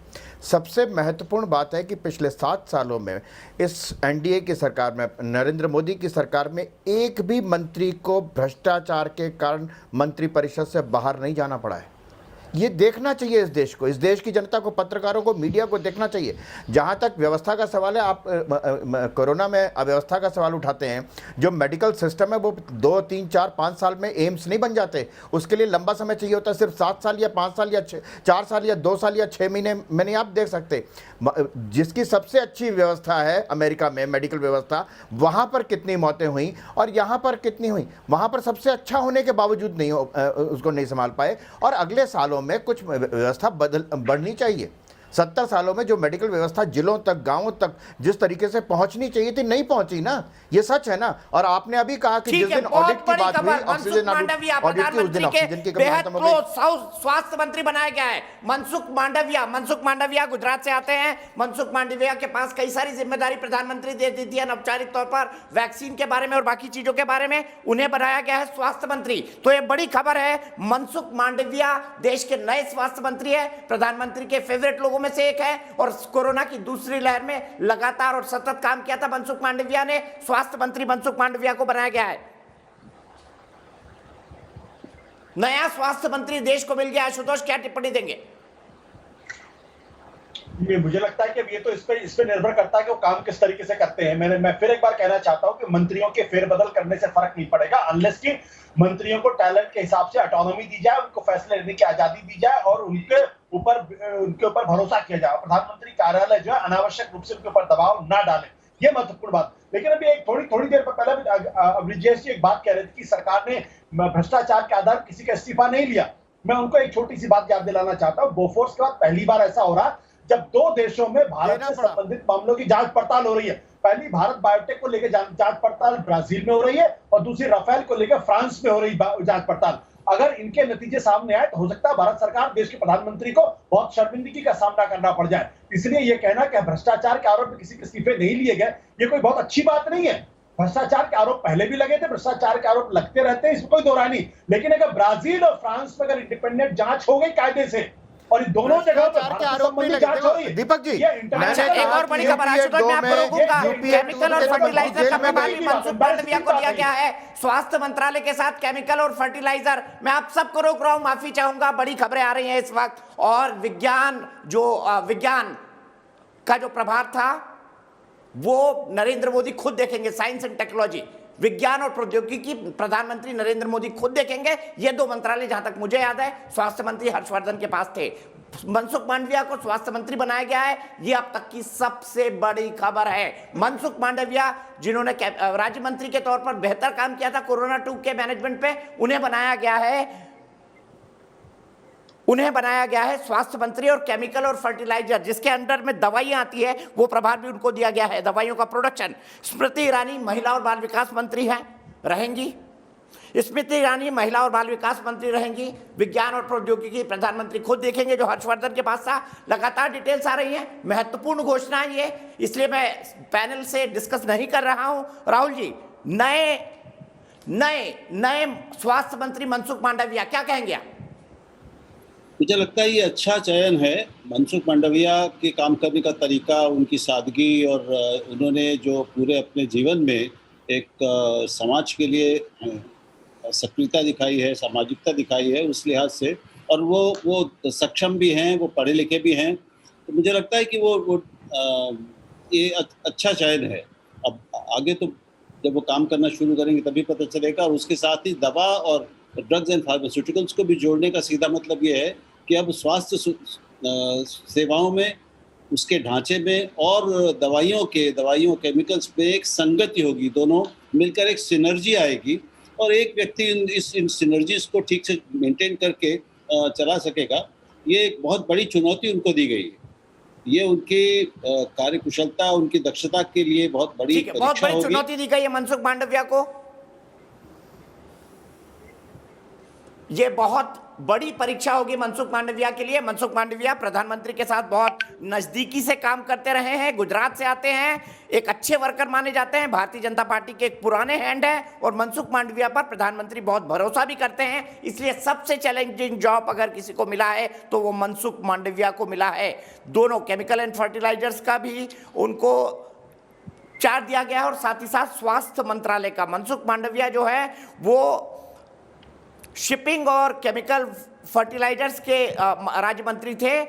सबसे महत्वपूर्ण बात है कि पिछले 7 सालों में इस एनडीए की सरकार में, नरेंद्र मोदी की सरकार में, एक भी मंत्री को भ्रष्टाचार के कारण मंत्रिपरिषद से बाहर नहीं जाना पड़ा है। ये देखना चाहिए इस देश को, इस देश की जनता को, पत्रकारों को, मीडिया को देखना चाहिए। जहाँ तक व्यवस्था का सवाल है, आप कोरोना में अव्यवस्था का सवाल उठाते हैं। जो मेडिकल सिस्टम है वो 2, 3, 4, 5 साल में एम्स नहीं बन जाते, उसके लिए लंबा समय चाहिए होता है। सिर्फ 7 साल या 5 साल या 4 साल या 2 साल या 6 महीने में नहीं आप देख सकते। जिसकी सबसे अच्छी व्यवस्था है अमेरिका में, मेडिकल व्यवस्था, वहाँ पर कितनी मौतें हुई और यहाँ पर कितनी हुई। वहाँ पर सबसे अच्छा होने के बावजूद नहीं उसको नहीं संभाल पाए। और अगले सालों में कुछ व्यवस्था बढ़नी चाहिए। 70 सालों में जो मेडिकल व्यवस्था जिलों तक, गांवों तक जिस तरीके से पहुंचनी चाहिए थी, नहीं पहुंची ना, ये सच है ना। और आपने अभी कहा कि जिस दिन ऑडिट की बात हुई, ऑक्सीजन ऑडिट की बेहद स्वास्थ्य मंत्री बनाया गया है मनसुख मांडविया गुजरात से आते हैं। मनसुख मांडविया के पास कई सारी जिम्मेदारी प्रधानमंत्री दे दी थी अनौपचारिक तौर पर, वैक्सीन के बारे में और बाकी चीजों के बारे में। उन्हें बनाया गया है स्वास्थ्य मंत्री। तो ये बड़ी खबर है, मनसुख मांडविया देश के नए स्वास्थ्य मंत्री है, प्रधानमंत्री के फेवरेट लोगों में से एक है। और कोरोना की दूसरी लहर में लगातार और सतत काम किया था मनसुख मांडविया ने। स्वास्थ्य मंत्री मनसुख मांडविया को बनाया गया है। नया स्वास्थ्य मंत्री देश को मिल गया। आशुतोष, क्या टिप्पणी देंगे? मुझे लगता है कि ये तो इस पे निर्भर करता है कि वो काम किस तरीके से करते हैं। मैं फिर एक बार कहना चाहता हूं कि मंत्रियों के फेरबदल करने से फर्क नहीं पड़ेगा, अनलेस कि मंत्रियों को टैलेंट के हिसाब से ऑटोनॉमी दी जाए, उनको फैसले लेने की आजादी दी जाए और उनके ऊपर भरोसा किया जाए। प्रधानमंत्री कार्यालय जो है अनावश्यक रूप से उनके ऊपर दबाव ना डाले, ये महत्वपूर्ण बात। लेकिन अभी एक थोड़ी देर पहले ब्रिजेश जी एक बात कह रहे थे कि सरकार ने भ्रष्टाचार के आधार पर किसी का इस्तीफा नहीं लिया। मैं उनको एक छोटी सी बात याद दिलाना चाहता हूँ। बोफोर्स के बाद पहली बार ऐसा हो रहा जब 2 देशों में भारत से संबंधित मामलों की जांच पड़ताल हो रही है। पहली भारत बायोटेक को लेकर जांच पड़ताल ब्राजील में हो रही है और दूसरी राफेल को लेकर फ्रांस में हो रही जांच पड़ताल। अगर इनके नतीजे सामने आए तो हो सकता है भारत सरकार, देश के प्रधानमंत्री को बहुत शर्मिंदगी का सामना करना पड़ जाए। इसलिए यह कहना कि भ्रष्टाचार के आरोप में किसी के इस्तीफे नहीं लिए गए, ये कोई बहुत अच्छी बात नहीं है। भ्रष्टाचार के आरोप पहले भी लगे थे, भ्रष्टाचार के आरोप लगते रहते हैं, इसमें कोई दो राय नहीं। लेकिन अगर ब्राजील और फ्रांस में अगर इंडिपेंडेंट जांच हो गई कायदे से और इन दोनों जगहों पर आरोप भी लगे, दीपक जी, एक और बड़ी खबर आशुतोष, मैं आपको रोकूंगा। केमिकल और फर्टिलाइजर का प्रभार भी मनसुख मांडविया को दिया गया है। स्वास्थ्य मंत्रालय के साथ केमिकल और फर्टिलाइजर, मैं आप सबको रोक रहा हूं, माफी चाहूंगा। बड़ी खबरें आ रही हैं इस वक्त। और विज्ञान का जो प्रभार था वो नरेंद्र मोदी खुद देखेंगे, साइंस एंड टेक्नोलॉजी। विज्ञान और प्रौद्योगिकी प्रधानमंत्री नरेंद्र मोदी खुद देखेंगे। ये दो मंत्रालय जहां तक मुझे याद है स्वास्थ्य मंत्री हर्षवर्धन के पास थे। मनसुख मांडविया को स्वास्थ्य मंत्री बनाया गया है, ये अब तक की सबसे बड़ी खबर है। मनसुख मांडविया जिन्होंने राज्य मंत्री के तौर पर बेहतर काम किया था कोरोना 2 के मैनेजमेंट पे, उन्हें बनाया गया है स्वास्थ्य मंत्री। और केमिकल और फर्टिलाइजर जिसके अंडर में दवाइयां आती है वो प्रभार भी उनको दिया गया है, दवाइयों का प्रोडक्शन। स्मृति ईरानी महिला और बाल विकास मंत्री रहेंगी। स्मृति ईरानी महिला और बाल विकास मंत्री रहेंगी। विज्ञान और प्रौद्योगिकी प्रधानमंत्री खुद देखेंगे, जो हर्षवर्धन के पास था। लगातार डिटेल्स आ रही हैं, महत्वपूर्ण घोषणा है ये, इसलिए मैं पैनल से डिस्कस नहीं कर रहा हूं। राहुल जी, नए स्वास्थ्य मंत्री मनसुख मांडविया, क्या कहेंगे आप? मुझे लगता है ये अच्छा चयन है। मनसुख मांडविया के काम करने का तरीका, उनकी सादगी और उन्होंने जो पूरे अपने जीवन में एक समाज के लिए सक्रियता दिखाई है, सामाजिकता दिखाई है, उस लिहाज से, और वो सक्षम भी हैं, वो पढ़े लिखे भी हैं, तो मुझे लगता है कि ये अच्छा चयन है। अब आगे तो जब वो काम करना शुरू करेंगे तभी पता चलेगा। और उसके साथ ही दवा और ड्रग्स एंड फार्मास्यूटिकल्स को भी जोड़ने का सीधा मतलब ये है कि अब स्वास्थ्य सेवाओं में, उसके ढांचे में और दवाइयों केमिकल्स में एक संगति होगी, दोनों मिलकर एक सिनर्जी आएगी और एक व्यक्ति इन सिनर्जीज को ठीक से मेंटेन करके चला सकेगा। ये एक बहुत बड़ी चुनौती उनको दी गई है। ये उनकी कार्यकुशलता, उनकी दक्षता के लिए बहुत बड़ी चुनौती दी गई है मनसुख मांडविया को। ये बहुत बड़ी परीक्षा होगी मनसुख मांडविया के लिए। मनसुख मांडविया प्रधानमंत्री के साथ बहुत नजदीकी से काम करते रहे हैं, गुजरात से आते हैं, एक अच्छे वर्कर माने जाते हैं, भारतीय जनता पार्टी के एक पुराने हैंड है और मनसुख मांडविया पर प्रधानमंत्री बहुत भरोसा भी करते हैं। इसलिए सबसे चैलेंजिंग जॉब अगर किसी को मिला है तो वो मनसुख मांडविया को मिला है। दोनों केमिकल एंड फर्टिलाइजर्स का भी उनको चार्ज दिया गया है और साथ ही साथ स्वास्थ्य मंत्रालय का। मनसुख मांडविया जो है वो शिपिंग और केमिकल फर्टिलाइजर्स के राज्य मंत्री थे,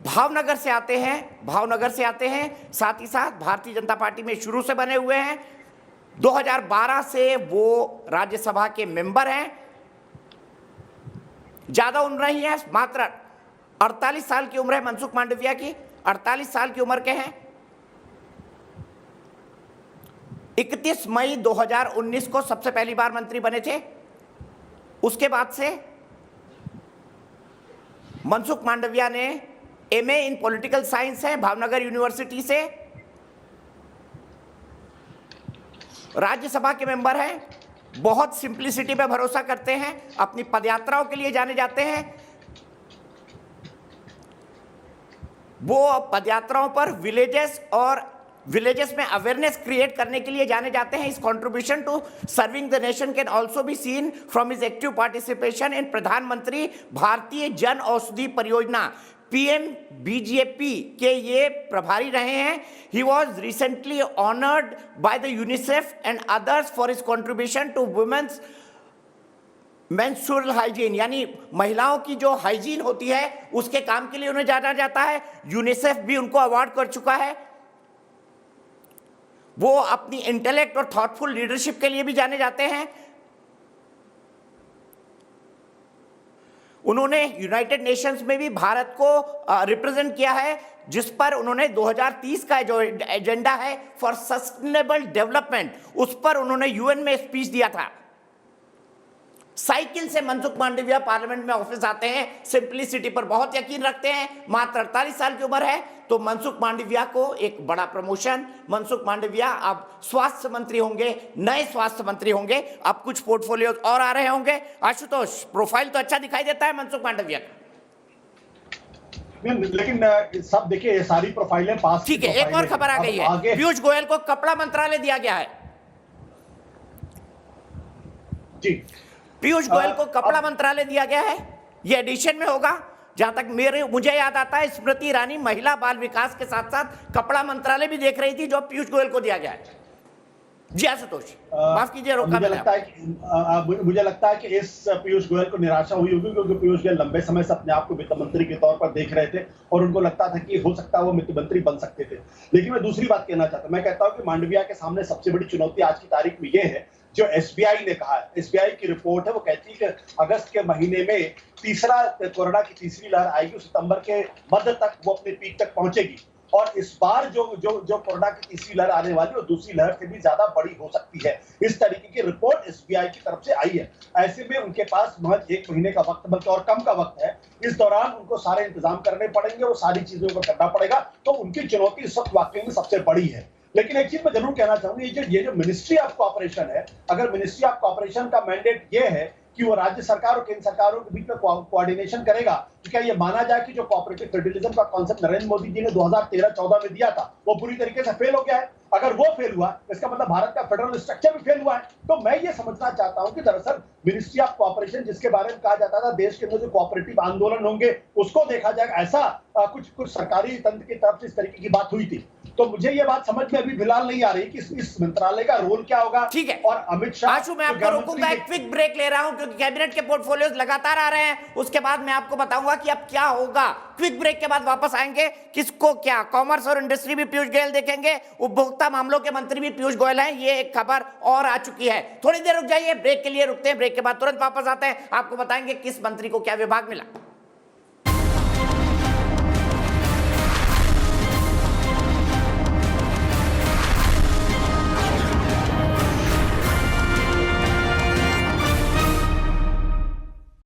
भावनगर से आते हैं। साथ ही साथ भारतीय जनता पार्टी में शुरू से बने हुए हैं। 2012 से वो राज्यसभा के मेंबर हैं। ज्यादा उम्र नहीं है, मात्र 48 साल की उम्र है मनसुख मांडविया की, 48 साल की उम्र के हैं। 31 मई 2019 को सबसे पहली बार मंत्री बने थे। उसके बाद से मनसुख मांडविया ने एमए इन पॉलिटिकल साइंस है भावनगर यूनिवर्सिटी से, राज्यसभा के मेंबर हैं, बहुत सिंप्लिसिटी पे भरोसा करते हैं, अपनी पदयात्राओं के लिए जाने जाते हैं। वो पदयात्राओं पर विलेजेस में अवेयरनेस क्रिएट करने के लिए जाने जाते हैं। इस contribution to serving the nation can also be seen from his active participation in प्रधानमंत्री भारतीय जन औषधि परियोजना PMBJP के ये प्रभारी रहे हैं। He was recently honoured by the UNICEF and others for his contribution to women's menstrual hygiene, यानी महिलाओं की जो हाइजीन होती है उसके काम के लिए उन्हें जाना जाता है। यूनिसेफ भी उनको अवार्ड कर चुका है। वो अपनी इंटेलेक्ट और थॉटफुल लीडरशिप के लिए भी जाने जाते हैं। उन्होंने यूनाइटेड नेशंस में भी भारत को रिप्रेजेंट किया है, जिस पर उन्होंने 2030 का जो एजेंडा है फॉर सस्टेनेबल डेवलपमेंट, उस पर उन्होंने यूएन में स्पीच दिया था। साइकिल से मनसुख मांडविया पार्लियामेंट में ऑफिस आते हैं, सिंप्लिसिटी पर बहुत यकीन रखते हैं। मात्र 48 साल की उम्र है, तो मनसुख मांडविया को एक बड़ा प्रमोशन। मनसुख मांडविया अब स्वास्थ्य मंत्री होंगे, नए स्वास्थ्य मंत्री होंगे। अब कुछ पोर्टफोलियो और आ रहे होंगे। आशुतोष, प्रोफाइल तो अच्छा दिखाई देता है मनसुख मांडविया का, लेकिन सब देखिए सारी प्रोफाइलें पास। ठीक है, एक और खबर आ गई है, पीयूष गोयल को कपड़ा मंत्रालय दिया गया है। जी, पीयूष गोयल को कपड़ा मंत्रालय दिया गया है। यह एडिशन में होगा। जहां तक मुझे याद आता है, स्मृति ईरानी महिला बाल विकास के साथ साथ कपड़ा मंत्रालय भी देख रही थी, जो पीयूष गोयल को दिया गया है। जी आशुतोष, माफ कीजिए रोका मुझे मैंने लगता है कि मुझे लगता है कि इस पीयूष गोयल को निराशा हुई होगी, क्योंकि पीयूष गोयल लंबे समय से अपने आप को वित्त मंत्री के तौर पर देख रहे थे और उनको लगता था कि हो सकता है वो वित्त मंत्री बन सकते थे। लेकिन मैं दूसरी बात कहना चाहता हूं, मैं कहता हूं कि मांडविया के सामने सबसे बड़ी चुनौती आज की तारीख में ये है जो एसबीआई ने कहा है। एसबीआई की रिपोर्ट है, वो कहती है कि अगस्त के महीने में कोरोना की तीसरी लहर आएगी, सितंबर के मध्य तक वो अपने पीक तक पहुंचेगी और इस बार जो कोरोना की तीसरी लहर आने वाली है वो दूसरी लहर से भी ज्यादा बड़ी हो सकती है। इस तरीके की रिपोर्ट एसबीआई की तरफ से आई है। ऐसे में उनके पास महज 1 महीने का वक्त, बल्कि और कम का वक्त है। इस दौरान उनको सारे इंतजाम करने पड़ेंगे, वो सारी चीजों को करना पड़ेगा, तो उनकी चुनौती इस वक्त वाकई में सबसे बड़ी है। लेकिन एक चीज मैं जरूर कहना चाहूंगा, ये जो मिनिस्ट्री ऑफ कोऑपरेशन है, अगर मिनिस्ट्री ऑफ कोऑपरेशन का मैंडेट ये है कि वो राज्य सरकार और केंद्र सरकारों के बीच में कोऑर्डिनेशन करेगा, तो क्या ये माना जाए कि जो कोऑपरेटिव फेडरलिज्म का कॉन्सेप्ट नरेंद्र मोदी जी ने 2013-14 में दिया था वो पूरी तरीके से फेल हो गया है? अगर वो फेल हुआ, इसका मतलब भारत का फेडरल स्ट्रक्चर भी फेल हुआ है। तो मैं ये समझना चाहता हूं कि दरअसल मिनिस्ट्री ऑफ कोऑपरेशन, जिसके बारे में कहा जाता था देश के अंदर जो कोऑपरेटिव आंदोलन होंगे उसको देखा जाएगा, ऐसा कुछ सरकारी तंत्र की तरफ से इस तरीके की बात हुई थी। तो मुझे ये बात समझ में अभी फिलहाल नहीं आ रही कि इस मंत्रालय का रोल क्या होगा। ठीक है, और अमित शाह, आशु मैं आपको रोकूंगा, एक क्विक ब्रेक ले रहा हूं क्योंकि कैबिनेट के पोर्टफोलियोज लगातार आ रहे हैं। उसके बाद मैं आपको बताऊंगा कि अब क्या होगा। क्विक ब्रेक के बाद वापस आएंगे। किसको क्या, कॉमर्स और इंडस्ट्री भी पीयूष गोयल देखेंगे, उपभोक्ता मामलों के मंत्री भी पीयूष गोयल हैं, ये एक खबर और आ चुकी है। थोड़ी देर रुक जाइए, ब्रेक के लिए रुकते हैं, ब्रेक के बाद तुरंत वापस आते हैं, आपको बताएंगे किस मंत्री को क्या विभाग मिला।